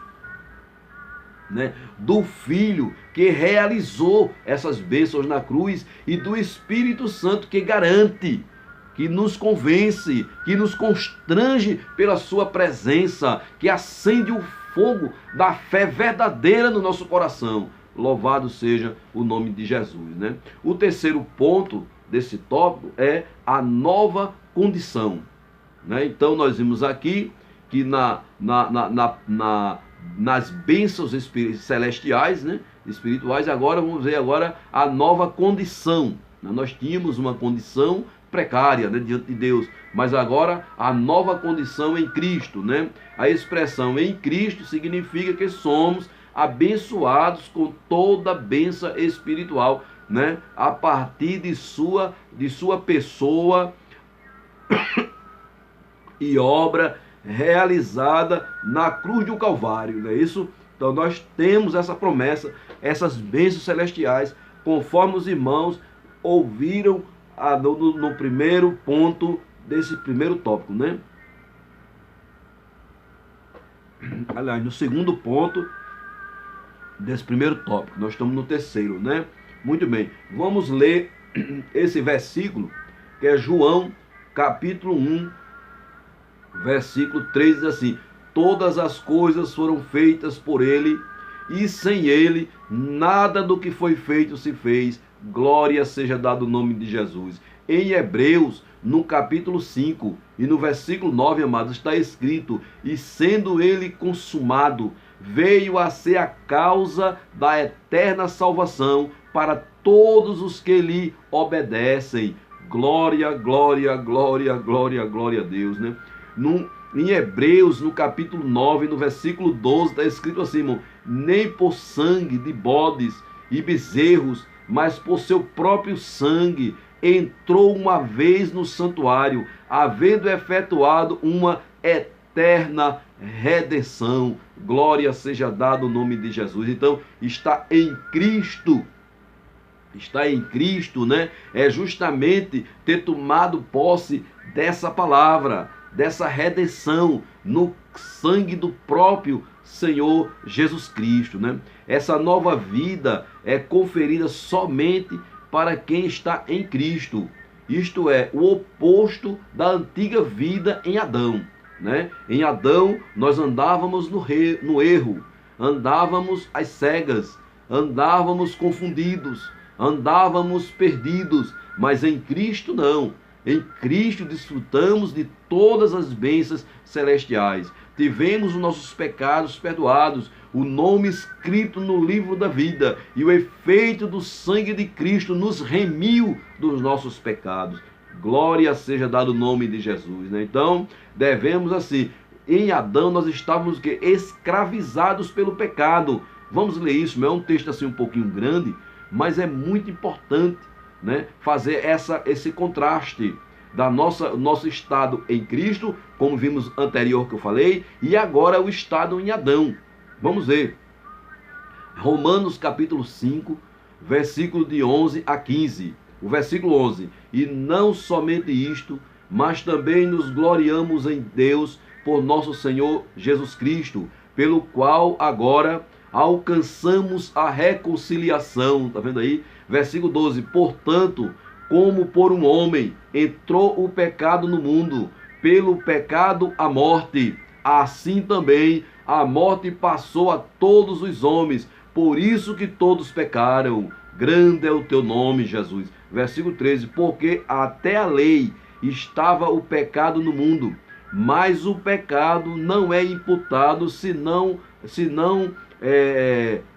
né? Do Filho que realizou essas bênçãos na cruz, e do Espírito Santo que garante, que nos convence, que nos constrange pela sua presença, que acende o fogo da fé verdadeira no nosso coração. Louvado seja o nome de Jesus, né? O terceiro ponto desse tópico é a nova condição, né? Então nós vimos aqui que nas bênçãos celestiais, né, espirituais, agora vamos ver agora a nova condição. Nós tínhamos uma condição precária, né, diante de Deus, mas agora a nova condição em Cristo, né? A expressão em Cristo significa que somos abençoados com toda bênção espiritual, né, a partir de sua pessoa e obra realizada na cruz do Calvário, não é isso? Então nós temos essa promessa, essas bênçãos celestiais, conforme os irmãos ouviram no primeiro ponto desse primeiro tópico, né? Aliás, no segundo ponto desse primeiro tópico, nós estamos no terceiro, né? Muito bem, vamos ler esse versículo, que é João, capítulo 1, versículo 3, diz assim: todas as coisas foram feitas por ele, e sem ele nada do que foi feito se fez. Glória seja dado o nome de Jesus. Em Hebreus, no capítulo 5 e no versículo 9, amados, está escrito: e sendo ele consumado, veio a ser a causa da eterna salvação para todos os que lhe obedecem. Glória, glória, glória, glória, glória a Deus, né? Em Hebreus, no capítulo 9, no versículo 12, está escrito assim, irmão: nem por sangue de bodes e bezerros, mas por seu próprio sangue entrou uma vez no santuário, havendo efetuado uma eterna eterna redenção. Glória seja dado o nome de Jesus. Então, está em Cristo. Está em Cristo, né? É justamente ter tomado posse dessa palavra, dessa redenção no sangue do próprio Senhor Jesus Cristo, né? Essa nova vida é conferida somente para quem está em Cristo. Isto é, o oposto da antiga vida em Adão, né? Em Adão nós andávamos no erro, andávamos às cegas, andávamos confundidos, andávamos perdidos, mas em Cristo não. Em Cristo desfrutamos de todas as bênçãos celestiais. Tivemos os nossos pecados perdoados, o nome escrito no livro da vida, e o efeito do sangue de Cristo nos remiu dos nossos pecados. Glória seja dado o nome de Jesus, né? Então, devemos assim, em Adão nós estávamos o quê? Escravizados pelo pecado. Vamos ler isso, é um texto assim um pouquinho grande, mas é muito importante, né, fazer esse contraste da nosso estado em Cristo, como vimos anterior que eu falei, e agora o estado em Adão. Vamos ver. Romanos capítulo 5, versículo de 11 a 15. O versículo 11. E não somente isto, mas também nos gloriamos em Deus por nosso Senhor Jesus Cristo, pelo qual agora alcançamos a reconciliação. Está vendo aí? Versículo 12. Portanto, como por um homem entrou o pecado no mundo, pelo pecado a morte, assim também a morte passou a todos os homens, por isso que todos pecaram. Grande é o teu nome, Jesus. Versículo 13. Porque até a lei estava o pecado no mundo, mas o pecado não é imputado senão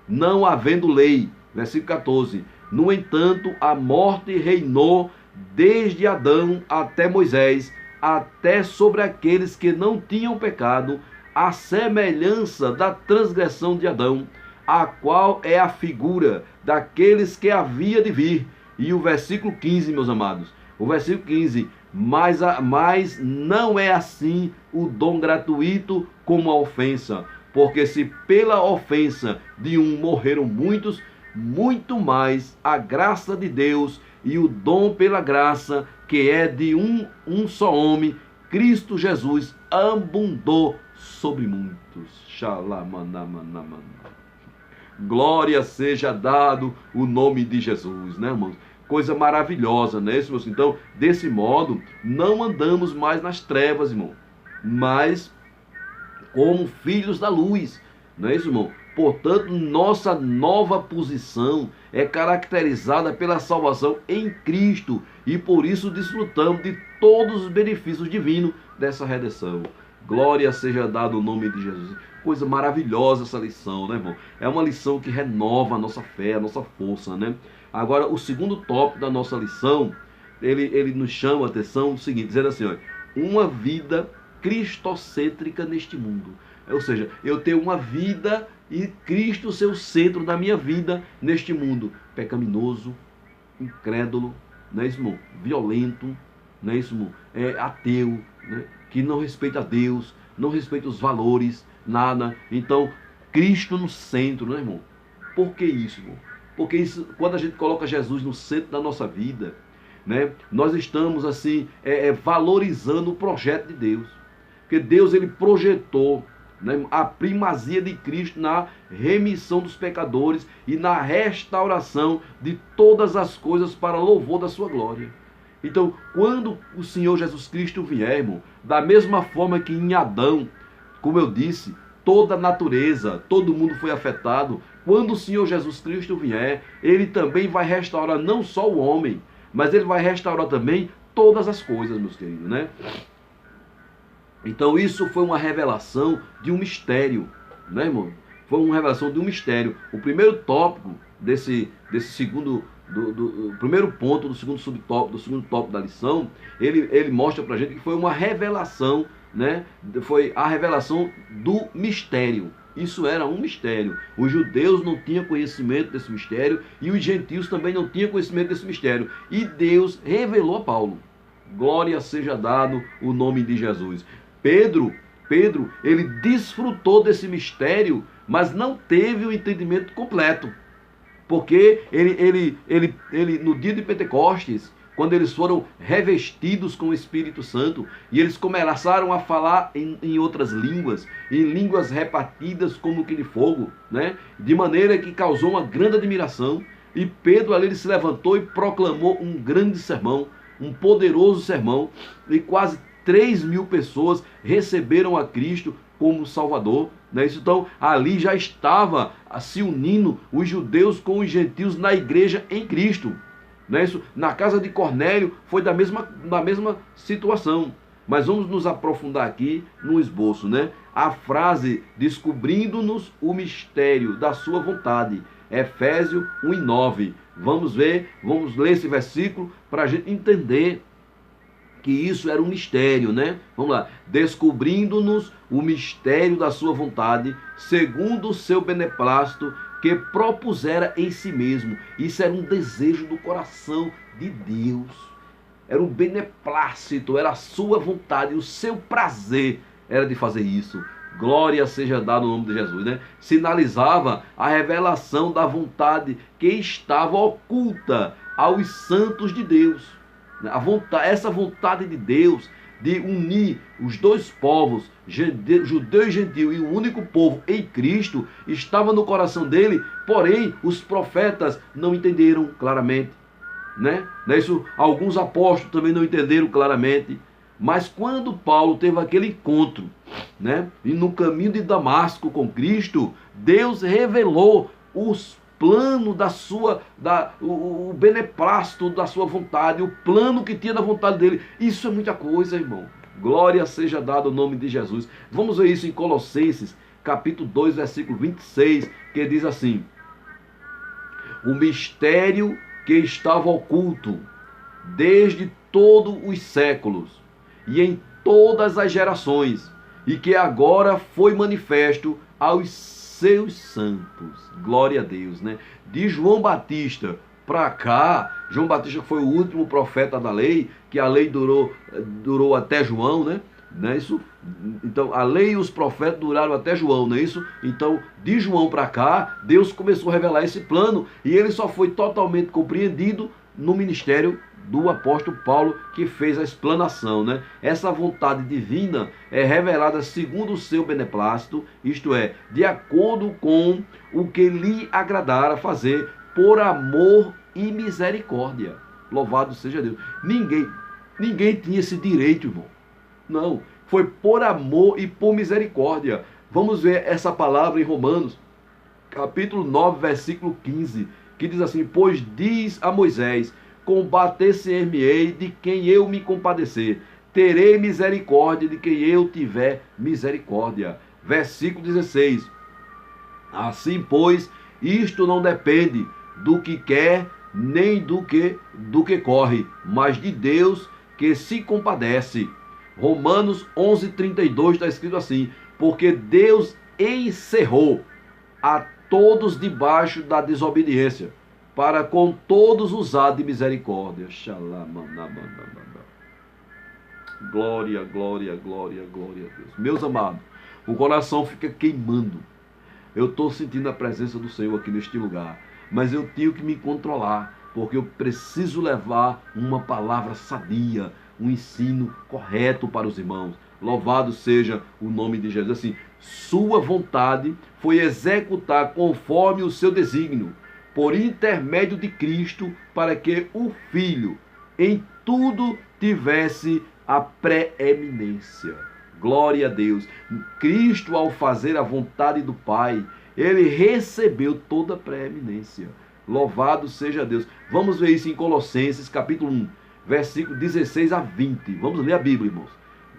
não havendo lei. Versículo 14. No entanto, a morte reinou desde Adão até Moisés, até sobre aqueles que não tinham pecado, a semelhança da transgressão de Adão, a qual é a figura daqueles que havia de vir. E o versículo 15, meus amados, o versículo 15, mas não é assim o dom gratuito como a ofensa, porque se pela ofensa de um morreram muitos, muito mais a graça de Deus e o dom pela graça, que é de um só homem, Cristo Jesus, abundou sobre muitos. Xalamanamanaman. Glória seja dado o nome de Jesus, né, irmãos? Coisa maravilhosa, né, irmãos? Então, desse modo, não andamos mais nas trevas, irmão, mas como filhos da luz, não é isso, irmão? Portanto, nossa nova posição é caracterizada pela salvação em Cristo e por isso desfrutamos de todos os benefícios divinos dessa redenção. Glória seja dado o nome de Jesus. Coisa maravilhosa essa lição, né, irmão? É uma lição que renova a nossa fé, a nossa força, né? Agora, o segundo tópico da nossa lição, ele nos chama a atenção o seguinte, dizendo assim, olha, uma vida cristocêntrica neste mundo. Ou seja, eu tenho uma vida e Cristo ser o centro da minha vida neste mundo pecaminoso, incrédulo, não é isso, irmão? Violento, não é isso, irmão? Ateu, né? Que não respeita a Deus, não respeita os valores, nada. Então, Cristo no centro, né, irmão? Por que isso, irmão? Porque isso, quando a gente coloca Jesus no centro da nossa vida, né, nós estamos assim valorizando o projeto de Deus. Porque Deus, ele projetou, né, a primazia de Cristo na remissão dos pecadores e na restauração de todas as coisas para louvor da sua glória. Então, quando o Senhor Jesus Cristo vier, irmão, da mesma forma que em Adão, como eu disse, toda a natureza, todo mundo foi afetado, quando o Senhor Jesus Cristo vier, ele também vai restaurar não só o homem, mas ele vai restaurar também todas as coisas, meus queridos, né? Então isso foi uma revelação de um mistério, né, irmão? Foi uma revelação de um mistério. O primeiro tópico desse segundo, do primeiro ponto do segundo tópico da lição, ele mostra pra gente que foi uma revelação, né? Foi a revelação do mistério. Isso era um mistério. Os judeus não tinham conhecimento desse mistério e os gentios também não tinham conhecimento desse mistério. E Deus revelou a Paulo. Glória seja dado o nome de Jesus. Pedro, Pedro, ele desfrutou desse mistério, mas não teve o entendimento completo. Porque ele no dia de Pentecostes, quando eles foram revestidos com o Espírito Santo, e eles começaram a falar em outras línguas, em línguas repartidas como que de fogo, né? De maneira que causou uma grande admiração, e Pedro ali ele se levantou e proclamou um grande sermão, um poderoso sermão, e quase 3.000 pessoas receberam a Cristo como Salvador, né? Então ali já estava se unindo os judeus com os gentios na igreja em Cristo, né? Isso, na casa de Cornélio foi da mesma situação. Mas vamos nos aprofundar aqui no esboço, né? A frase descobrindo-nos o mistério da sua vontade, Efésios 1:9. Vamos ler esse versículo para a gente entender que isso era um mistério, né? Vamos lá. Descobrindo-nos o mistério da sua vontade, segundo o seu beneplácito, que propusera em si mesmo. Isso era um desejo do coração de Deus. Era um beneplácito, era a sua vontade, o seu prazer era de fazer isso. Glória seja dada no nome de Jesus, né? Sinalizava a revelação da vontade que estava oculta aos santos de Deus. Essa vontade de Deus de unir os dois povos, judeu e gentil, e um único povo em Cristo, estava no coração dele, porém os profetas não entenderam claramente, né? Isso, alguns apóstolos também não entenderam claramente. Mas quando Paulo teve aquele encontro, né, e no caminho de Damasco com Cristo, Deus revelou os plano o beneplácito da sua vontade, o plano que tinha da vontade dele. Isso é muita coisa, irmão. Glória seja dada ao nome de Jesus. Vamos ver isso em Colossenses, capítulo 2, versículo 26, que diz assim: o mistério que estava oculto desde todos os séculos e em todas as gerações, e que agora foi manifesto aos seus santos. Glória a Deus, né? De João Batista para cá, João Batista foi o último profeta da lei, que a lei durou até João, né? Não é isso? Então, a lei e os profetas duraram até João, não é isso? Então, de João para cá, Deus começou a revelar esse plano, e ele só foi totalmente compreendido no ministério do apóstolo Paulo, que fez a explanação, né? Essa vontade divina é revelada segundo o seu beneplácito, isto é, de acordo com o que lhe agradara fazer, por amor e misericórdia. Louvado seja Deus. Ninguém tinha esse direito, irmão. Não, foi por amor e por misericórdia. Vamos ver essa palavra em Romanos, capítulo 9, versículo 15, que diz assim: pois diz a Moisés, combater-se-ei de quem eu me compadecer, terei misericórdia de quem eu tiver misericórdia. Versículo 16, assim pois, isto não depende do que quer, nem do que corre, mas de Deus que se compadece. Romanos 11:32 está escrito assim: porque Deus encerrou a todos debaixo da desobediência, para com todos usar de misericórdia. Glória, glória, glória, glória a Deus. Meus amados, o coração fica queimando. Eu estou sentindo a presença do Senhor aqui neste lugar, mas eu tenho que me controlar, porque eu preciso levar uma palavra sadia, um ensino correto para os irmãos. Louvado seja o nome de Jesus. Assim, sua vontade foi executar conforme o seu desígnio, por intermédio de Cristo, para que o Filho em tudo tivesse a preeminência. Glória a Deus. Cristo, ao fazer a vontade do Pai, ele recebeu toda a preeminência. Louvado seja Deus. Vamos ver isso em Colossenses, capítulo 1, versículo 16 a 20. Vamos ler a Bíblia, irmãos.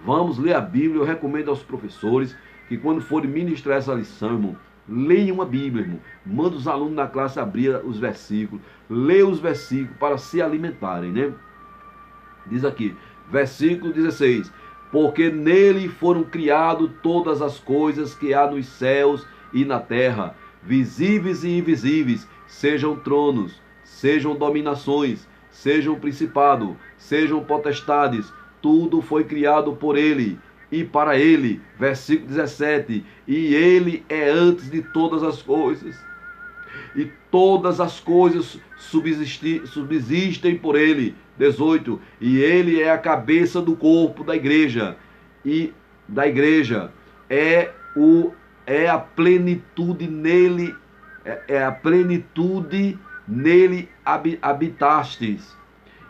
Vamos ler a Bíblia. Eu recomendo aos professores que, quando forem ministrar essa lição, irmão, leiam a Bíblia, irmão. Manda os alunos da classe abrir os versículos. Leia os versículos para se alimentarem, né? Diz aqui, versículo 16: porque nele foram criadas todas as coisas que há nos céus e na terra, visíveis e invisíveis, sejam tronos, sejam dominações, sejam principados, sejam potestades, tudo foi criado por ele e para ele, versículo 17, e ele é antes de todas as coisas, e todas as coisas subsistem por ele. 18, e ele é a cabeça do corpo da igreja, e da igreja é a plenitude nele, é a plenitude nele habitastes,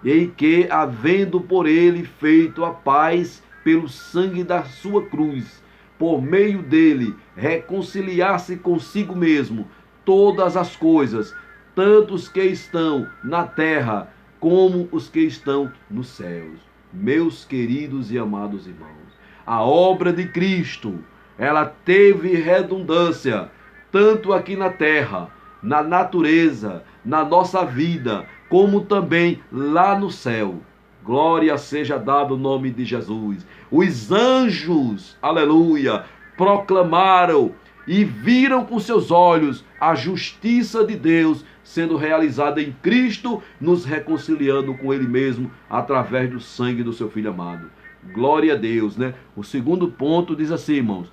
em que, havendo por ele feito a paz pelo sangue da sua cruz, por meio dele reconciliar-se consigo mesmo todas as coisas, tanto os que estão na terra como os que estão nos céus. Meus queridos e amados irmãos, a obra de Cristo, ela teve redundância, tanto aqui na terra, na natureza, na nossa vida, como também lá no céu. Glória seja dado o nome de Jesus. Os anjos, aleluia, proclamaram e viram com seus olhos a justiça de Deus sendo realizada em Cristo, nos reconciliando com Ele mesmo através do sangue do seu Filho amado. Glória a Deus, né? O segundo ponto diz assim, irmãos,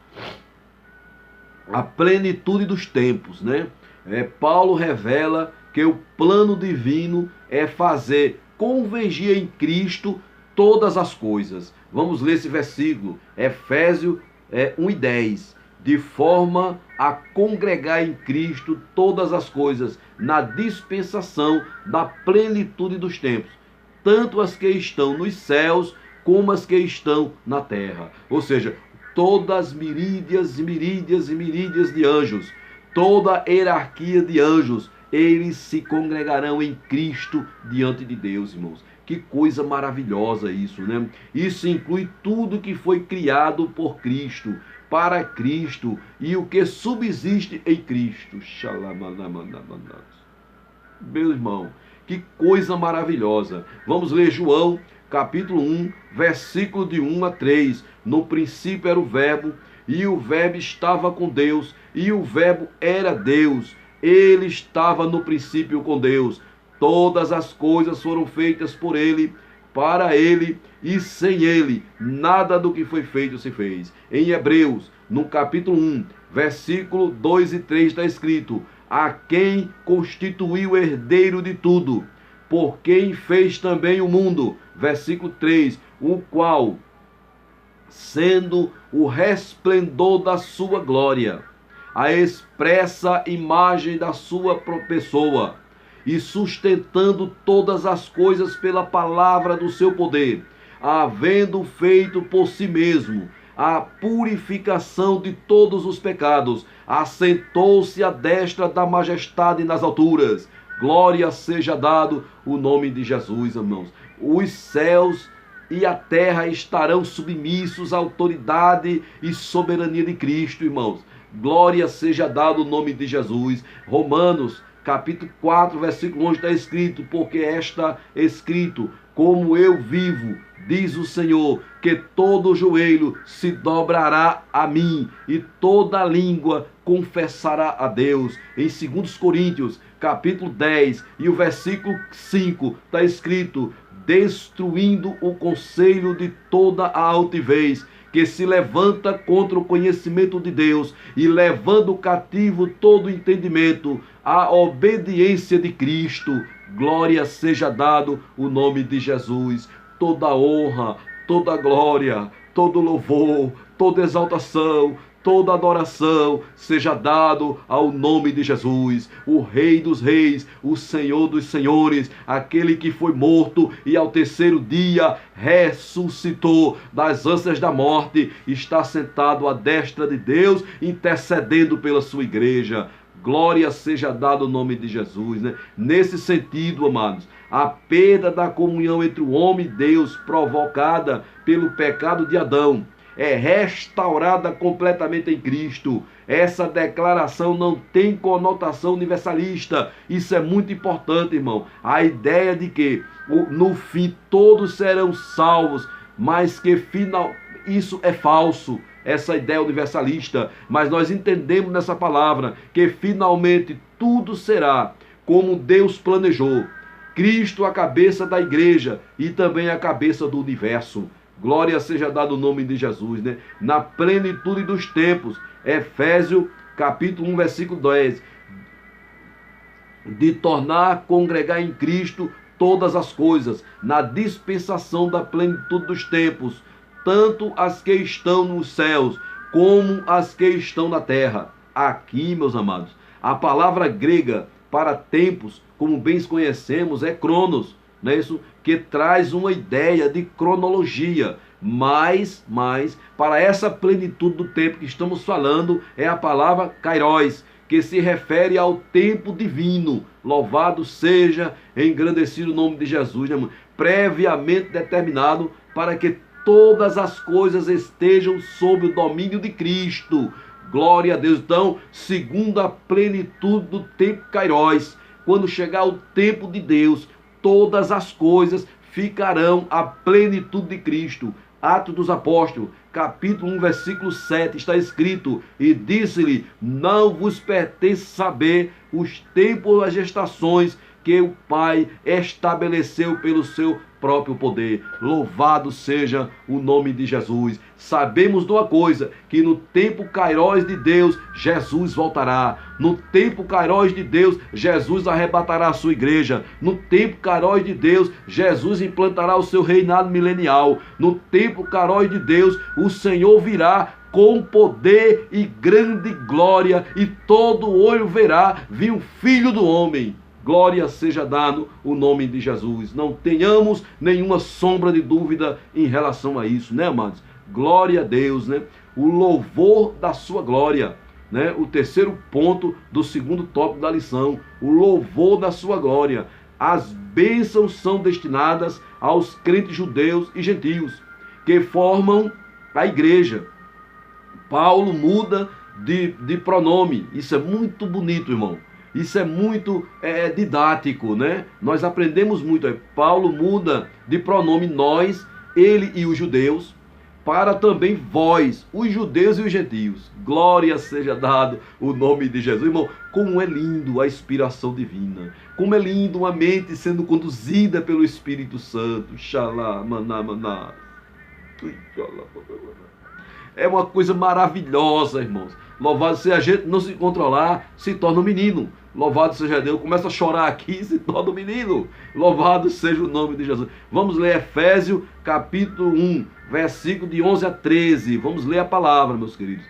a plenitude dos tempos, né? Paulo revela que o plano divino é fazer convergir em Cristo todas as coisas. Vamos ler esse versículo, Efésios 1:10. De forma a congregar em Cristo todas as coisas na dispensação da plenitude dos tempos, tanto as que estão nos céus como as que estão na terra. Ou seja, todas as miríades e miríades e miríades de anjos, toda a hierarquia de anjos, eles se congregarão em Cristo diante de Deus, irmãos. Que coisa maravilhosa isso, né? Isso inclui tudo que foi criado por Cristo, para Cristo e o que subsiste em Cristo. Meu irmão, que coisa maravilhosa. Vamos ler João, capítulo 1, versículo de 1 a 3. No princípio era o Verbo, e o Verbo estava com Deus, e o Verbo era Deus. Ele estava no princípio com Deus. Todas as coisas foram feitas por ele, para ele, e sem ele nada do que foi feito se fez. Em Hebreus, no capítulo 1, versículo 2 e 3 está escrito: a quem constituiu herdeiro de tudo, por quem fez também o mundo. Versículo 3, o qual, sendo o resplendor da sua glória, a expressa imagem da sua pessoa, e sustentando todas as coisas pela palavra do seu poder, havendo feito por si mesmo a purificação de todos os pecados, assentou-se à destra da majestade nas alturas. Glória seja dado o nome de Jesus, irmãos. Os céus e a terra estarão submissos à autoridade e soberania de Cristo, irmãos. Glória seja dado o nome de Jesus. Romanos capítulo 4, versículo 11 está escrito: porque está escrito, como eu vivo, diz o Senhor, que todo joelho se dobrará a mim e toda língua confessará a Deus. Em 2 Coríntios, capítulo 10 e o versículo 5 está escrito: destruindo o conselho de toda a altivez que se levanta contra o conhecimento de Deus, e levando cativo todo entendimento à obediência de Cristo. Glória seja dado o nome de Jesus. Toda honra, toda glória, todo louvor, toda exaltação, toda adoração seja dado ao nome de Jesus, o Rei dos Reis, o Senhor dos Senhores, aquele que foi morto e ao terceiro dia ressuscitou das ânsias da morte, está sentado à destra de Deus, intercedendo pela sua igreja. Glória seja dado o nome de Jesus, né? Nesse sentido, amados, a perda da comunhão entre o homem e Deus provocada pelo pecado de Adão é restaurada completamente em Cristo. Essa declaração não tem conotação universalista. Isso é muito importante, irmão. A ideia de que no fim todos serão salvos, mas que isso é falso. Essa ideia universalista, mas nós entendemos nessa palavra que finalmente tudo será como Deus planejou. Cristo a cabeça da igreja e também a cabeça do universo. Glória seja dado o nome de Jesus, né? Na plenitude dos tempos. Efésios capítulo 1, versículo 10. De tornar a congregar em Cristo todas as coisas, na dispensação da plenitude dos tempos, tanto as que estão nos céus, como as que estão na terra. Aqui, meus amados, a palavra grega para tempos, como bem conhecemos, é cronos, não é isso? Que traz uma ideia de cronologia. Mas, para essa plenitude do tempo que estamos falando, é a palavra kairos, que se refere ao tempo divino. Louvado seja, engrandecido o nome de Jesus, né, previamente determinado para que todas as coisas estejam sob o domínio de Cristo. Glória a Deus. Então, segundo a plenitude do tempo kairos, quando chegar o tempo de Deus, todas as coisas ficarão à plenitude de Cristo. Atos dos Apóstolos, capítulo 1, versículo 7, está escrito: e disse-lhe, não vos pertence saber os tempos ou as gestações que o Pai estabeleceu pelo seu próprio poder. Louvado seja o nome de Jesus. Sabemos de uma coisa, que no tempo kairos de Deus, Jesus voltará. No tempo kairos de Deus, Jesus arrebatará a sua igreja. No tempo kairos de Deus, Jesus implantará o seu reinado milenial. No tempo kairos de Deus, o Senhor virá com poder e grande glória, e todo olho verá, viu o Filho do Homem. Glória seja dado o nome de Jesus. Não tenhamos nenhuma sombra de dúvida em relação a isso, né, amados? Glória a Deus, né? O louvor da sua glória, né? O terceiro ponto do segundo tópico da lição, o louvor da sua glória. As bênçãos são destinadas aos crentes judeus e gentios, que formam a igreja. Paulo muda de pronome. Isso é muito bonito, irmão. Isso é muito didático, né? Nós aprendemos muito. Paulo muda de pronome nós, ele e os judeus, para também vós, os judeus e os gentios. Glória seja dado o nome de Jesus. Irmão, como é lindo a inspiração divina. Como é lindo uma mente sendo conduzida pelo Espírito Santo. Xalá, maná, maná. É uma coisa maravilhosa, irmãos. Louvado seja, a gente não se controlar, se torna um menino. Louvado seja Deus, começa a chorar aqui e se torna um menino. Louvado seja o nome de Jesus. Vamos ler Efésios capítulo 1, versículo de 11 a 13. Vamos ler a palavra, meus queridos.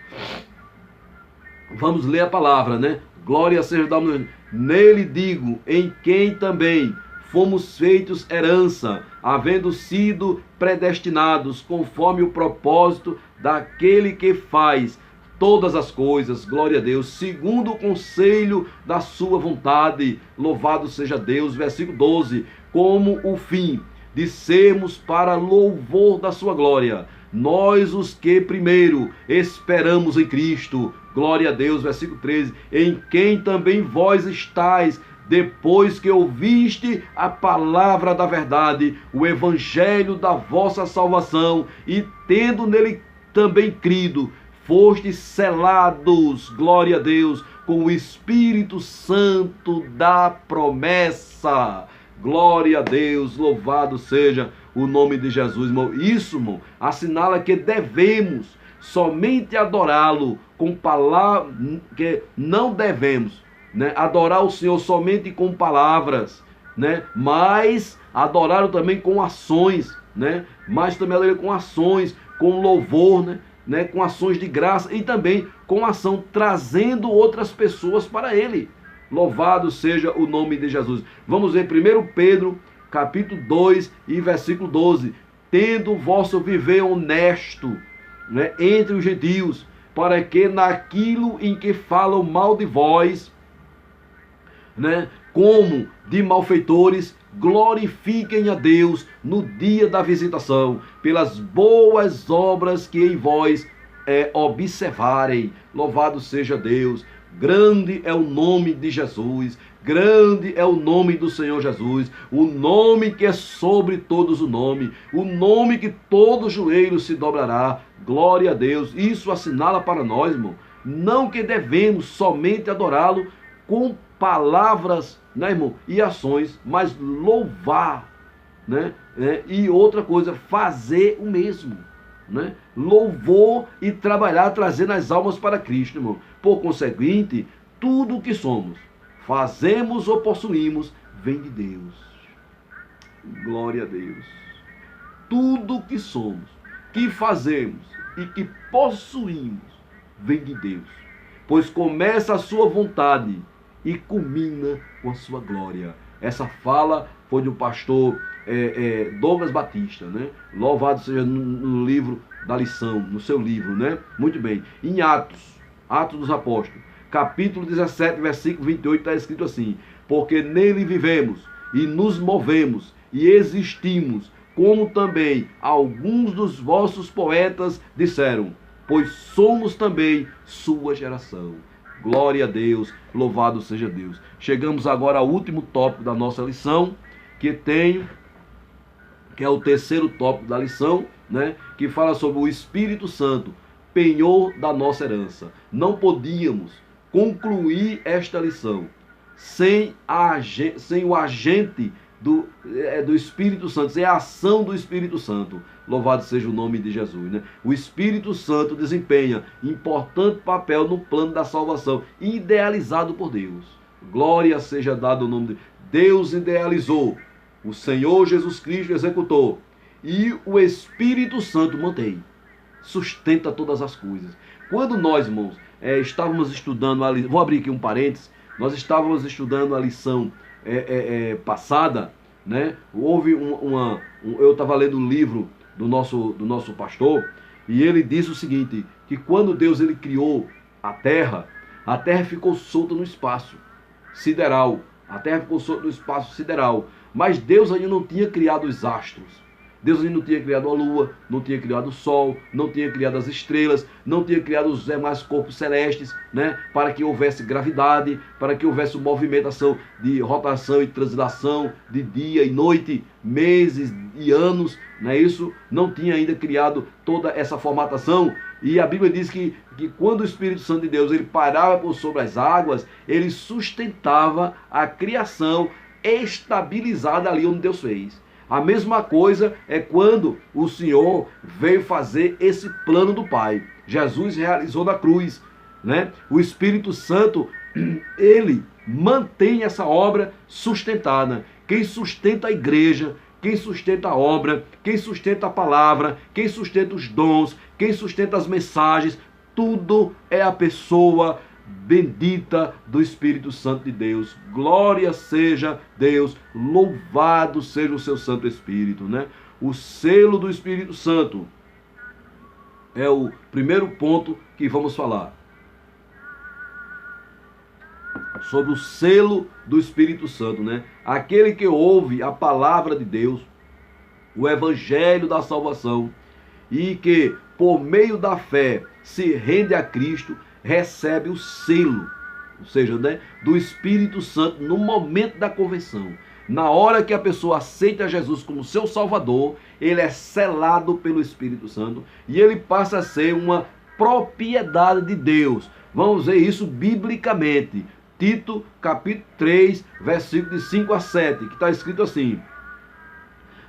Vamos ler a palavra, né? Glória seja Deus. Nele digo, em quem também fomos feitos herança, havendo sido predestinados conforme o propósito daquele que faz todas as coisas, glória a Deus, segundo o conselho da sua vontade. Louvado seja Deus. Versículo 12, como o fim de sermos para louvor da sua glória, nós os que primeiro esperamos em Cristo. Glória a Deus. Versículo 13, em quem também vós estáis, depois que ouviste a palavra da verdade, o evangelho da vossa salvação, e tendo nele também crido, fostes selados, glória a Deus, com o Espírito Santo da promessa. Glória a Deus, louvado seja o nome de Jesus, irmão. Isso, irmão, assinala que devemos somente adorá-lo com palavras, que não devemos, né, adorar o Senhor somente com palavras, né, mas adorá-lo também com ações, né, mas também adorar com ações, com louvor, né, com ações de graça e também com ação trazendo outras pessoas para ele. Louvado seja o nome de Jesus. Vamos ver 1 Pedro capítulo 2 e versículo 12. Tendo o vosso viver honesto, né, entre os gentios, para que naquilo em que falam mal de vós, né, como de malfeitores, glorifiquem a Deus no dia da visitação, pelas boas obras que em vós observarem. Louvado seja Deus. Grande é o nome de Jesus, grande é o nome do Senhor Jesus, o nome que é sobre todos o nome que todo joelho se dobrará. Glória a Deus. Isso assinala para nós, irmão, não que devemos somente adorá-lo com palavras, né, irmão, e ações, mas louvar, né? E outra coisa, fazer o mesmo, né? Louvor e trabalhar trazendo as almas para Cristo, irmão. Por conseguinte, tudo o que somos, fazemos ou possuímos, vem de Deus. Glória a Deus. Tudo o que somos, que fazemos e que possuímos, vem de Deus. Pois começa a sua vontade e culmina com a sua glória. Essa fala foi do pastor Douglas Batista, né? Louvado seja no livro da lição, no seu livro, né? Muito bem. Em Atos dos Apóstolos, capítulo 17, versículo 28, está escrito assim: porque nele vivemos e nos movemos e existimos, como também alguns dos vossos poetas disseram, pois somos também sua geração. Glória a Deus, louvado seja Deus. Chegamos agora ao último tópico da nossa lição, que é o terceiro tópico da lição, né? Que fala sobre o Espírito Santo, penhor da nossa herança. Não podíamos concluir esta lição sem o agente do Espírito Santo, sem a ação do Espírito Santo. Louvado seja o nome de Jesus, né? O Espírito Santo desempenha importante papel no plano da salvação, idealizado por Deus. Glória seja dado o nome de Deus. Idealizou, o Senhor Jesus Cristo executou, e o Espírito Santo mantém, sustenta todas as coisas. Quando nós, irmãos, estávamos estudando, vou abrir aqui um parênteses, nós estávamos estudando a lição passada, né? Houve eu estava lendo um livro do nosso pastor, e ele disse o seguinte, que quando Deus ele criou a terra ficou solta no espaço sideral, a terra ficou solta no espaço sideral, mas Deus ainda não tinha criado os astros. Deus ainda não tinha criado a lua, não tinha criado o sol, não tinha criado as estrelas, não tinha criado os demais corpos celestes, né? Para que houvesse gravidade, para que houvesse movimentação de rotação e translação de dia e noite, meses e anos, não é isso? Não tinha ainda criado toda essa formatação. E a Bíblia diz que quando o Espírito Santo de Deus ele parava por sobre as águas, ele sustentava a criação estabilizada ali onde Deus fez. A mesma coisa é quando o Senhor veio fazer esse plano do Pai. Jesus realizou na cruz, né? O Espírito Santo, ele mantém essa obra sustentada. Quem sustenta a igreja, quem sustenta a obra, quem sustenta a palavra, quem sustenta os dons, quem sustenta as mensagens, tudo é a pessoa bendita do Espírito Santo de Deus. Glória seja Deus, louvado seja o seu Santo Espírito, né? O selo do Espírito Santo é o primeiro ponto que vamos falar. Sobre o selo do Espírito Santo, né? Aquele que ouve a palavra de Deus, o evangelho da salvação, e que por meio da fé se rende a Cristo, recebe o selo, ou seja, né, do Espírito Santo no momento da conversão. Na hora que a pessoa aceita Jesus como seu Salvador, ele é selado pelo Espírito Santo e ele passa a ser uma propriedade de Deus. Vamos ver isso biblicamente. Tito, capítulo 3, versículo de 5 a 7, que está escrito assim: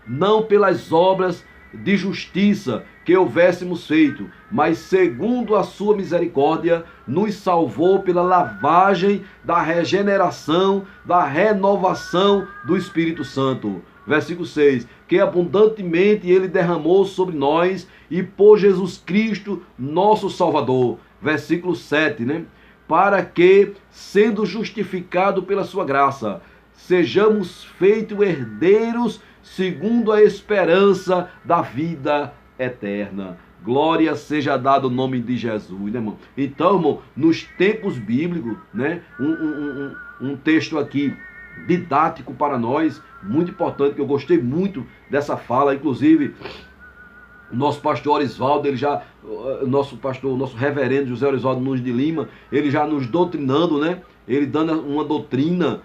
não pelas obras de justiça que houvéssemos feito, mas segundo a sua misericórdia, nos salvou pela lavagem da regeneração, da renovação do Espírito Santo. Versículo 6, que abundantemente ele derramou sobre nós e por Jesus Cristo, nosso Salvador. Versículo 7, né? Para que, sendo justificado pela sua graça, sejamos feitos herdeiros segundo a esperança da vida eterna. Glória seja dado o nome de Jesus, né, irmão? Então, irmão, nos tempos bíblicos, né, um texto aqui didático para nós, muito importante, que eu gostei muito dessa fala, inclusive nosso pastor Orisvaldo, nosso reverendo José Orisvaldo Nunes de Lima, ele já nos doutrinando, né? Ele dando uma doutrina,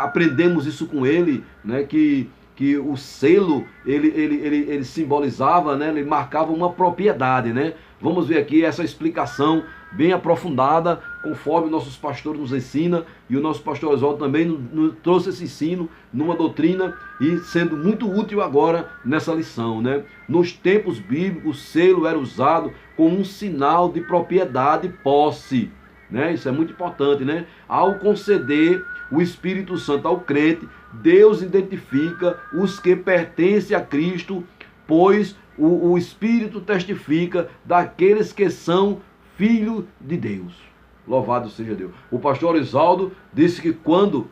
aprendemos isso com ele, né? Que o selo, ele simbolizava, né? Ele marcava uma propriedade, né? Vamos ver aqui essa explicação bem aprofundada conforme nossos pastores nos ensinam, e o nosso pastor Oswaldo também nos trouxe esse ensino numa doutrina e sendo muito útil agora nessa lição, né? Nos tempos bíblicos, o selo era usado como um sinal de propriedade e posse, né? Isso é muito importante, né? Ao conceder o Espírito Santo ao crente, Deus identifica os que pertencem a Cristo, pois o Espírito testifica daqueles que são filhos de Deus. Louvado seja Deus. O pastor Orisaldo disse que quando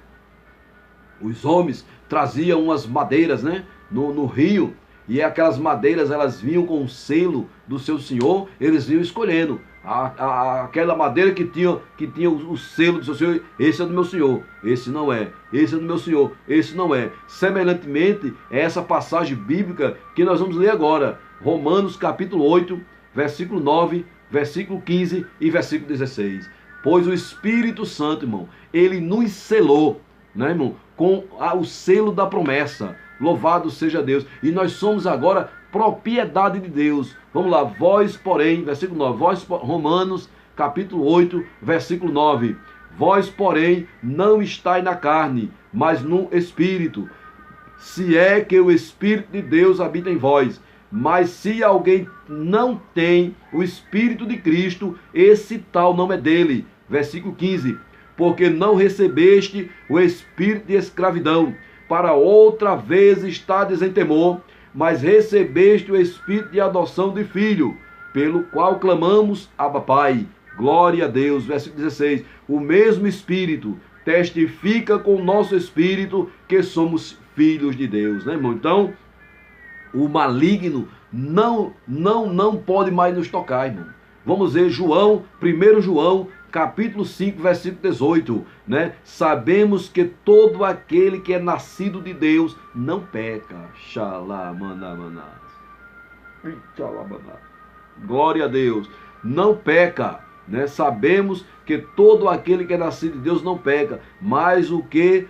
os homens traziam umas madeiras, né, no rio, e aquelas madeiras elas vinham com o selo do seu senhor, eles iam escolhendo aquela madeira que tinha o selo do seu senhor. Esse é do meu senhor, esse não é. Esse é do meu senhor, esse não é. Semelhantemente, é essa passagem bíblica que nós vamos ler agora. Romanos capítulo 8, versículo 9, versículo 15 e versículo 16. Pois o Espírito Santo, irmão, ele nos selou, né, irmão, com o selo da promessa. Louvado seja Deus. E nós somos agora propriedade de Deus. Vamos lá, vós porém, versículo 9, Romanos capítulo 8, versículo 9. Vós porém não estáis na carne, mas no Espírito, se é que o Espírito de Deus habita em vós. Mas se alguém não tem o Espírito de Cristo, esse tal não é dele. Versículo 15. Porque não recebeste o espírito de escravidão, para outra vez estades em temor, mas recebeste o espírito de adoção de filho, pelo qual clamamos, Abba Pai. Glória a Deus. Versículo 16. O mesmo Espírito testifica com o nosso espírito que somos filhos de Deus, né, irmão? Então, o maligno não pode mais nos tocar, irmão. Vamos ver João, 1 João, capítulo 5, versículo 18, né? Sabemos que todo aquele que é nascido de Deus não peca. Glória a Deus. Não peca, né? Sabemos que todo aquele que é nascido de Deus não peca, mas o que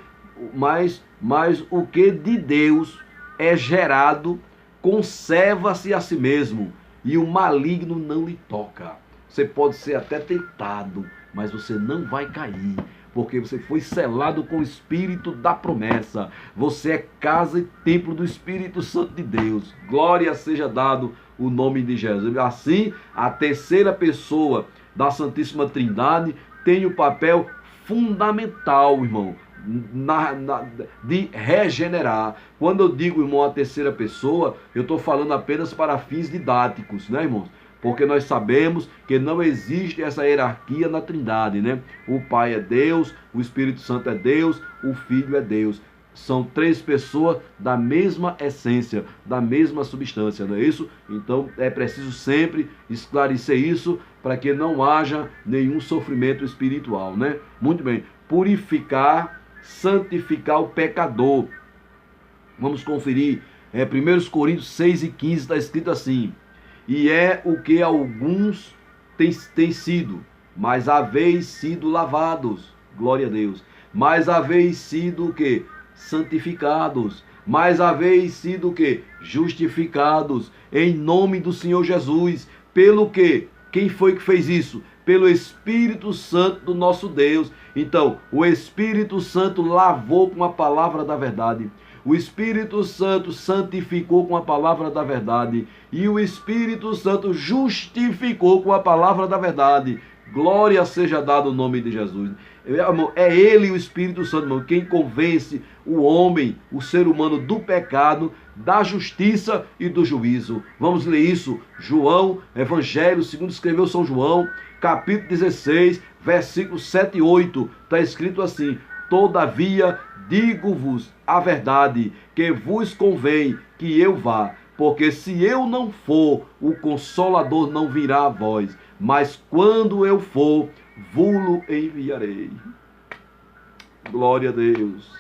de Deus é gerado conserva-se a si mesmo, e o maligno não lhe toca. Você pode ser até tentado, mas você não vai cair, porque você foi selado com o Espírito da promessa. Você é casa e templo do Espírito Santo de Deus. Glória seja dado o nome de Jesus. Assim, a terceira pessoa da Santíssima Trindade tem o papel fundamental, irmão, de regenerar. Quando eu digo, irmão, a terceira pessoa, eu estou falando apenas para fins didáticos, né, irmãos? Porque nós sabemos que não existe essa hierarquia na Trindade, né? O Pai é Deus, o Espírito Santo é Deus, o Filho é Deus. São três pessoas da mesma essência, da mesma substância, não é isso? Então é preciso sempre esclarecer isso para que não haja nenhum sofrimento espiritual, né? Muito bem. Purificar, santificar o pecador. Vamos conferir. 1 Coríntios 6 e 15 está escrito assim: e é o que alguns têm sido, mas haveis sido lavados. Glória a Deus. Mas haveis sido o quê? Santificados. Mas haveis sido o quê? Justificados. Em nome do Senhor Jesus. Pelo quê? Quem foi que fez isso? Pelo Espírito Santo do nosso Deus. Então, o Espírito Santo lavou com a palavra da verdade. O Espírito Santo santificou com a palavra da verdade. E o Espírito Santo justificou com a palavra da verdade. Glória seja dado o nome de Jesus. É Ele, o Espírito Santo, irmão, quem convence o homem, o ser humano, do pecado, da justiça e do juízo. Vamos ler isso. João, Evangelho, segundo escreveu São João, capítulo 16, versículos 7 e 8. Está escrito assim: todavia digo-vos a verdade, que vos convém que eu vá, porque se eu não for, o Consolador não virá a vós, mas quando eu for, vou-lo enviarei. Glória a Deus.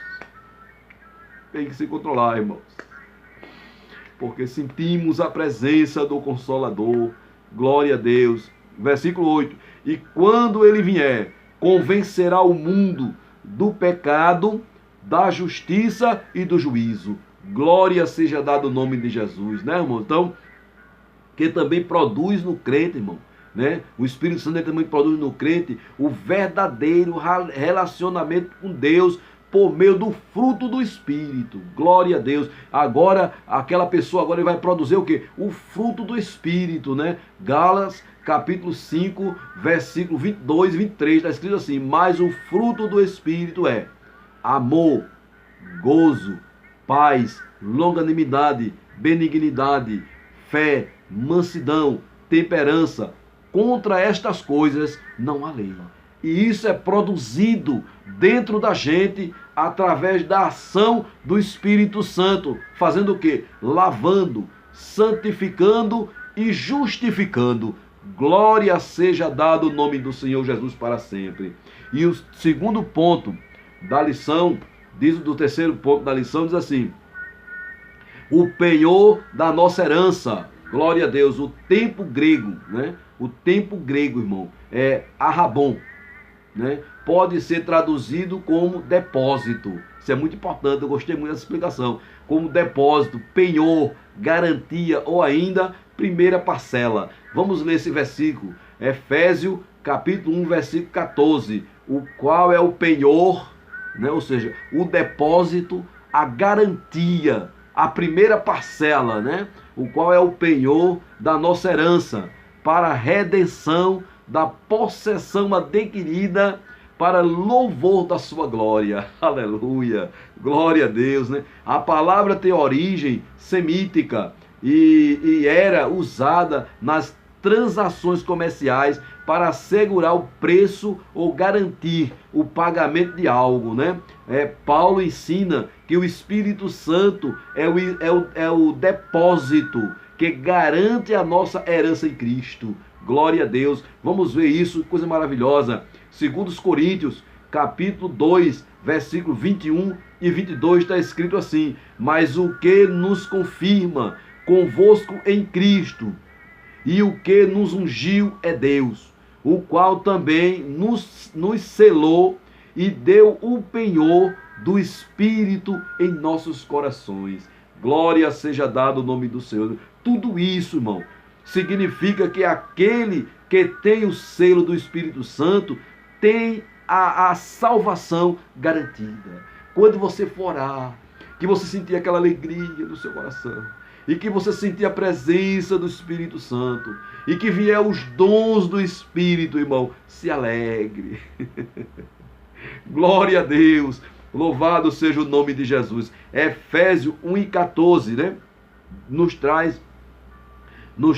Tem que se controlar, irmãos, porque sentimos a presença do Consolador. Glória a Deus. Versículo 8. E quando ele vier, convencerá o mundo do pecado, da justiça e do juízo. Glória seja dado o nome de Jesus, né, irmão? Então, que também produz no crente, irmão, né? O Espírito Santo ele também produz no crente o verdadeiro relacionamento com Deus por meio do fruto do Espírito. Glória a Deus. Agora, aquela pessoa agora vai produzir o quê? O fruto do Espírito, né? Gálatas, capítulo 5, versículo 22 e 23, está escrito assim: mas o fruto do Espírito é amor, gozo, paz, longanimidade, benignidade, fé, mansidão, temperança. Contra estas coisas não há lei. E isso é produzido dentro da gente através da ação do Espírito Santo. Fazendo o quê? Lavando, santificando e justificando. Glória seja dado o nome do Senhor Jesus para sempre. E o segundo ponto da lição, do terceiro ponto da lição, diz assim: o penhor da nossa herança. Glória a Deus. O tempo grego, né? O tempo grego, irmão, é arrabon, né? Pode ser traduzido como depósito. Isso é muito importante, eu gostei muito dessa explicação. Como depósito, penhor, garantia ou ainda primeira parcela. Vamos ler esse versículo. Efésios, capítulo 1, versículo 14. O qual é o penhor, né? Ou seja, o depósito, a garantia, a primeira parcela, né? O qual é o penhor da nossa herança, para a redenção da possessão adquirida para louvor da sua glória. Aleluia, glória a Deus, né? A palavra tem origem semítica e era usada nas transações comerciais para assegurar o preço ou garantir o pagamento de algo, né? Paulo ensina que o Espírito Santo é o depósito que garante a nossa herança em Cristo. Glória a Deus. Vamos ver isso, coisa maravilhosa. 2 Coríntios, capítulo 2, versículo 21 e 22, está escrito assim: mas o que nos confirma convosco em Cristo, e o que nos ungiu é Deus, o qual também nos selou e deu o penhor do Espírito em nossos corações. Glória seja dado o nome do Senhor. Tudo isso, irmão, significa que aquele que tem o selo do Espírito Santo tem a salvação garantida. Quando você for orar, que você sentir aquela alegria no seu coração, e que você sentir a presença do Espírito Santo, e que vier os dons do Espírito, irmão, se alegre. Glória a Deus, louvado seja o nome de Jesus. Efésios 1:14, né? Nos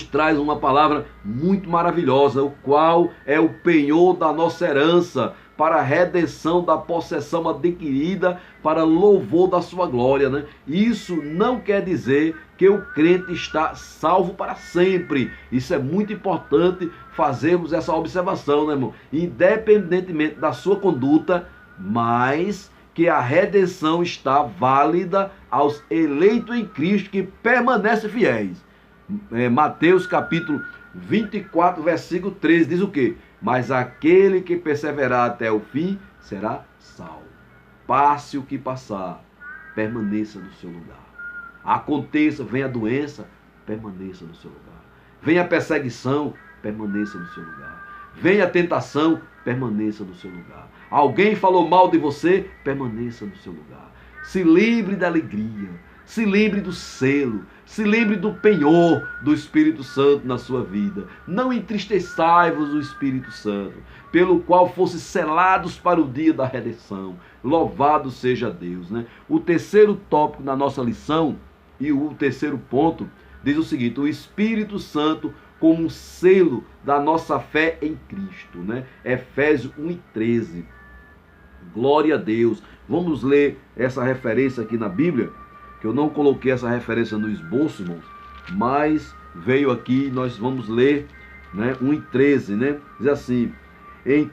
traz uma palavra muito maravilhosa, o qual é o penhor da nossa herança, para a redenção da possessão adquirida, para louvor da sua glória, né? Isso não quer dizer que o crente está salvo para sempre. Isso é muito importante fazermos essa observação, né, irmão? Independentemente da sua conduta, mas que a redenção está válida aos eleitos em Cristo que permanecem fiéis. Mateus capítulo 24, versículo 13, diz o quê? Mas aquele que perseverar até o fim será salvo. Passe o que passar, permaneça no seu lugar. Aconteça, venha a doença, permaneça no seu lugar. Venha a perseguição, permaneça no seu lugar. Venha a tentação, permaneça no seu lugar. Alguém falou mal de você, permaneça no seu lugar. Se livre da alegria, se lembre do selo, se lembre do penhor do Espírito Santo na sua vida. Não entristeçai-vos o Espírito Santo, pelo qual fosse selados para o dia da redenção. Louvado seja Deus, né? O terceiro tópico da nossa lição e o terceiro ponto diz o seguinte: o Espírito Santo como um selo da nossa fé em Cristo, né? Efésios 1:13. Glória a Deus. Vamos ler essa referência aqui na Bíblia, que eu não coloquei essa referência no esboço, irmãos, mas veio aqui, nós vamos ler, né, 1:13, né? Diz assim: em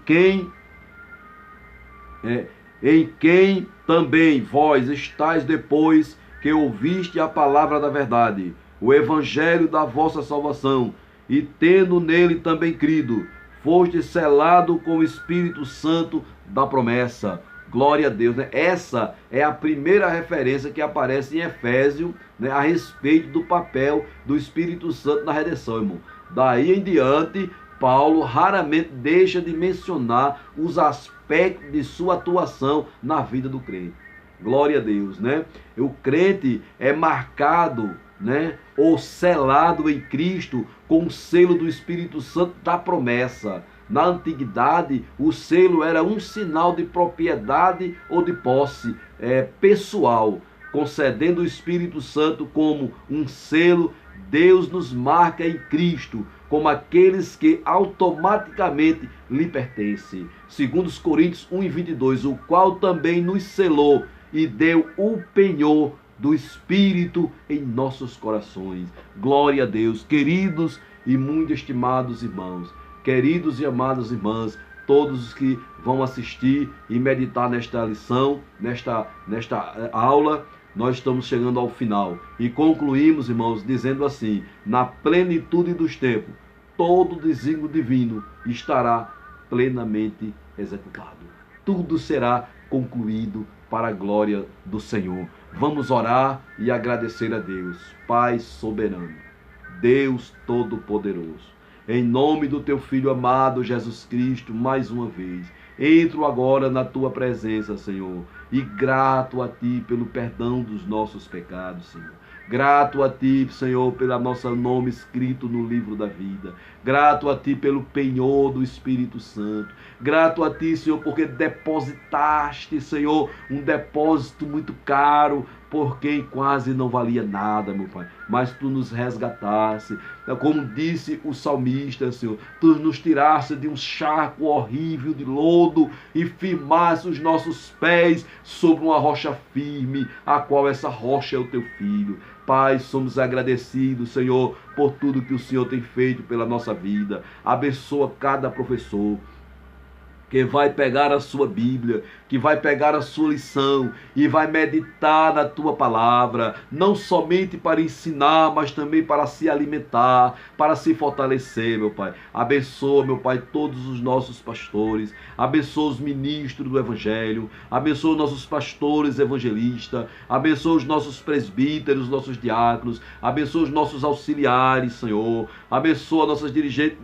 quem também vós estáis depois que ouviste a palavra da verdade, o evangelho da vossa salvação, e tendo nele também crido, foste selado com o Espírito Santo da promessa. Glória a Deus, né? Essa é a primeira referência que aparece em Efésios, né, a respeito do papel do Espírito Santo na redenção, irmão. Daí em diante, Paulo raramente deixa de mencionar os aspectos de sua atuação na vida do crente. Glória a Deus, né? O crente é marcado, né, ou selado em Cristo com o selo do Espírito Santo da promessa. Na antiguidade, o selo era um sinal de propriedade ou de posse pessoal, concedendo o Espírito Santo como um selo. Deus nos marca em Cristo como aqueles que automaticamente lhe pertencem. Segundo os Coríntios 1:22, o qual também nos selou e deu o penhor do Espírito em nossos corações. Glória a Deus. Queridos e muito estimados irmãos, queridos e amadas irmãs, todos os que vão assistir e meditar nesta lição, nesta aula, nós estamos chegando ao final. E concluímos, irmãos, dizendo assim: na plenitude dos tempos, todo desígnio divino estará plenamente executado. Tudo será concluído para a glória do Senhor. Vamos orar e agradecer a Deus. Pai soberano, Deus todo-poderoso, em nome do teu Filho amado Jesus Cristo, mais uma vez, entro agora na tua presença, Senhor, e grato a ti pelo perdão dos nossos pecados, Senhor. Grato a ti, Senhor, pelo nosso nome escrito no livro da vida. Grato a ti pelo penhor do Espírito Santo. Grato a ti, Senhor, porque depositaste, Senhor, um depósito muito caro, por quem quase não valia nada, meu Pai. Mas tu nos resgataste. Como disse o salmista, Senhor, tu nos tiraste de um charco horrível de lodo e firmaste os nossos pés sobre uma rocha firme, a qual essa rocha é o teu Filho. Pai, somos agradecidos, Senhor, por tudo que o Senhor tem feito pela nossa vida. Abençoa cada professor que vai pegar a sua Bíblia, que vai pegar a sua lição e vai meditar na tua palavra, não somente para ensinar, mas também para se alimentar, para se fortalecer, meu Pai. Abençoa, meu Pai, todos os nossos pastores, abençoa os ministros do Evangelho, abençoa os nossos pastores evangelistas, abençoa os nossos presbíteros, os nossos diáconos, abençoa os nossos auxiliares, Senhor, abençoa nossas dirigentes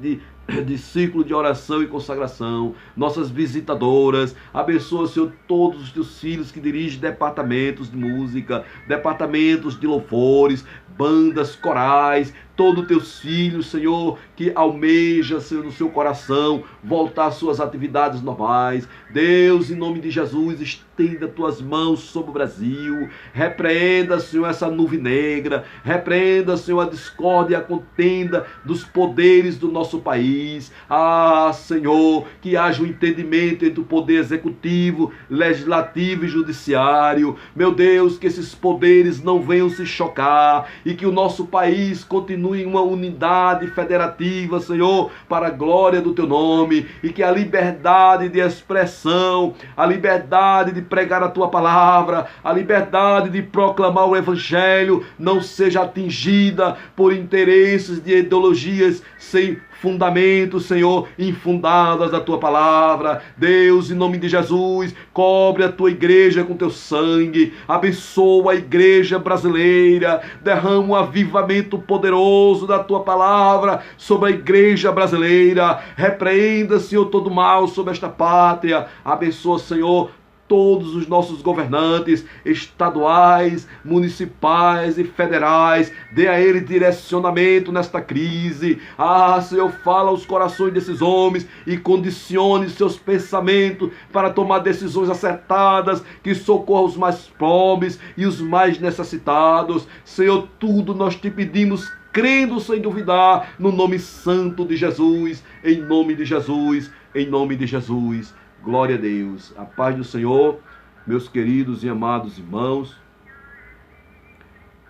de círculo de oração e consagração, nossas visitadoras. Abençoa, Senhor, todos os teus filhos que dirigem departamentos de música, departamentos de louvores, bandas, corais, todos os teus filhos, Senhor, que almeja, Senhor, no seu coração voltar às suas atividades normais. Deus, em nome de Jesus, estenda tuas mãos sobre o Brasil. Repreenda, Senhor, essa nuvem negra. Repreenda, Senhor, a discórdia e a contenda dos poderes do nosso país. Ah, Senhor, que haja um entendimento entre o poder executivo, legislativo e judiciário. Meu Deus, que esses poderes não venham se chocar e que o nosso país continue em uma unidade federativa, Senhor, para a glória do teu nome, e que a liberdade de expressão, a liberdade de pregar a tua palavra, a liberdade de proclamar o Evangelho não seja atingida por interesses de ideologias sem fundamentos, Senhor, infundadas da tua palavra. Deus, em nome de Jesus, cobre a tua igreja com teu sangue, abençoa a igreja brasileira, derrama um avivamento poderoso da tua palavra sobre a igreja brasileira. Repreenda, Senhor, todo mal sobre esta pátria. Abençoa, Senhor, todos os nossos governantes estaduais, municipais e federais. Dê a eles direcionamento nesta crise. Ah, Senhor, fala aos corações desses homens e condicione seus pensamentos para tomar decisões acertadas que socorram os mais pobres e os mais necessitados. Senhor, tudo nós te pedimos, crendo sem duvidar, no nome santo de Jesus, em nome de Jesus, em nome de Jesus. Glória a Deus. A paz do Senhor, meus queridos e amados irmãos.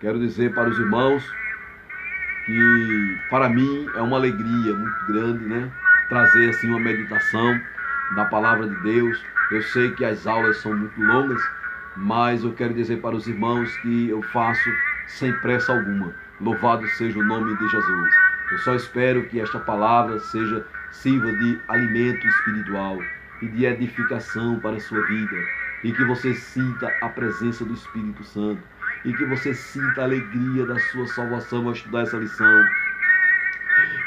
Quero dizer para os irmãos que para mim é uma alegria muito grande, né, trazer assim uma meditação da palavra de Deus. Eu sei que as aulas são muito longas, mas eu quero dizer para os irmãos que eu faço sem pressa alguma. Louvado seja o nome de Jesus. Eu só espero que esta palavra sirva de alimento espiritual e de edificação para a sua vida, e que você sinta a presença do Espírito Santo, e que você sinta a alegria da sua salvação ao estudar essa lição,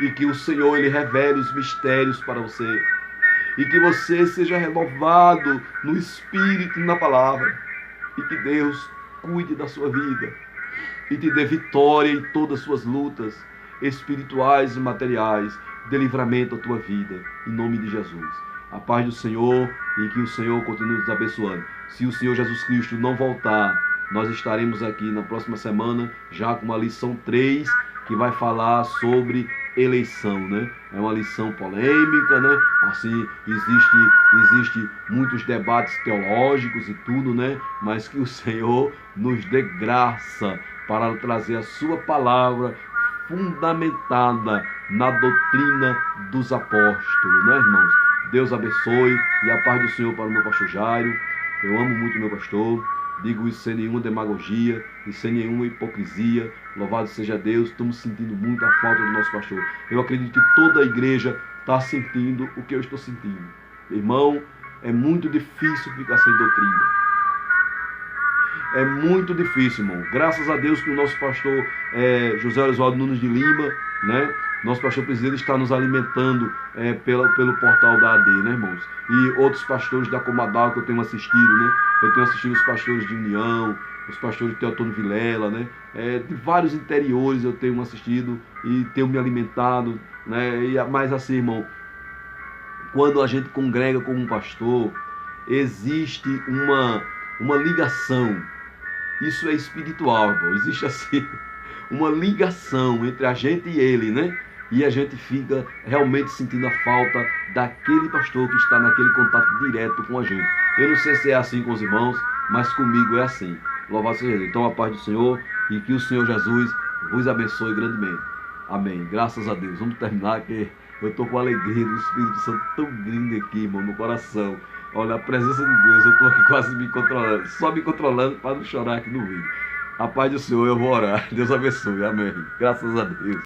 e que o Senhor ele revele os mistérios para você, e que você seja renovado no Espírito e na palavra, e que Deus cuide da sua vida e te dê vitória em todas as suas lutas espirituais e materiais, dê livramento à tua vida, em nome de Jesus. A paz do Senhor e que o Senhor continue nos abençoando. Se o Senhor Jesus Cristo não voltar, nós estaremos aqui na próxima semana já com uma lição 3 que vai falar sobre eleição, né? É uma lição polêmica, né? Assim, existe muitos debates teológicos e tudo, né? Mas que o Senhor nos dê graça para trazer a sua palavra fundamentada na doutrina dos apóstolos, né, irmãos? Deus abençoe e a paz do Senhor para o meu pastor Jairo. Eu amo muito o meu pastor. Digo isso sem nenhuma demagogia e sem nenhuma hipocrisia. Louvado seja Deus. Estamos sentindo muito a falta do nosso pastor. Eu acredito que toda a igreja está sentindo o que eu estou sentindo. Irmão, é muito difícil ficar sem doutrina. É muito difícil, irmão. Graças a Deus que o nosso pastor José Oswaldo Nunes de Lima, né? Nosso pastor presidente está nos alimentando pelo portal da AD, né, irmãos? E outros pastores da Comadal que eu tenho assistido, né? Eu tenho assistido os pastores de União, os pastores de Teotônio Vilela, né? De vários interiores eu tenho assistido e tenho me alimentado, né? Mas assim, irmão, quando a gente congrega como um pastor, existe uma ligação. Isso é espiritual, irmão. Existe assim uma ligação entre a gente e ele, né? E a gente fica realmente sentindo a falta daquele pastor que está naquele contato direto com a gente. Eu não sei se é assim com os irmãos, mas comigo é assim. Louvado seja Deus. Então a paz do Senhor e que o Senhor Jesus vos abençoe grandemente. Amém. Graças a Deus. Vamos terminar que eu estou com a alegria do Espírito Santo tão grande aqui, irmão, no coração. Olha, a presença de Deus, eu estou aqui quase me controlando, só me controlando para não chorar aqui no vídeo. A paz do Senhor, eu vou orar. Deus abençoe, amém. Graças a Deus.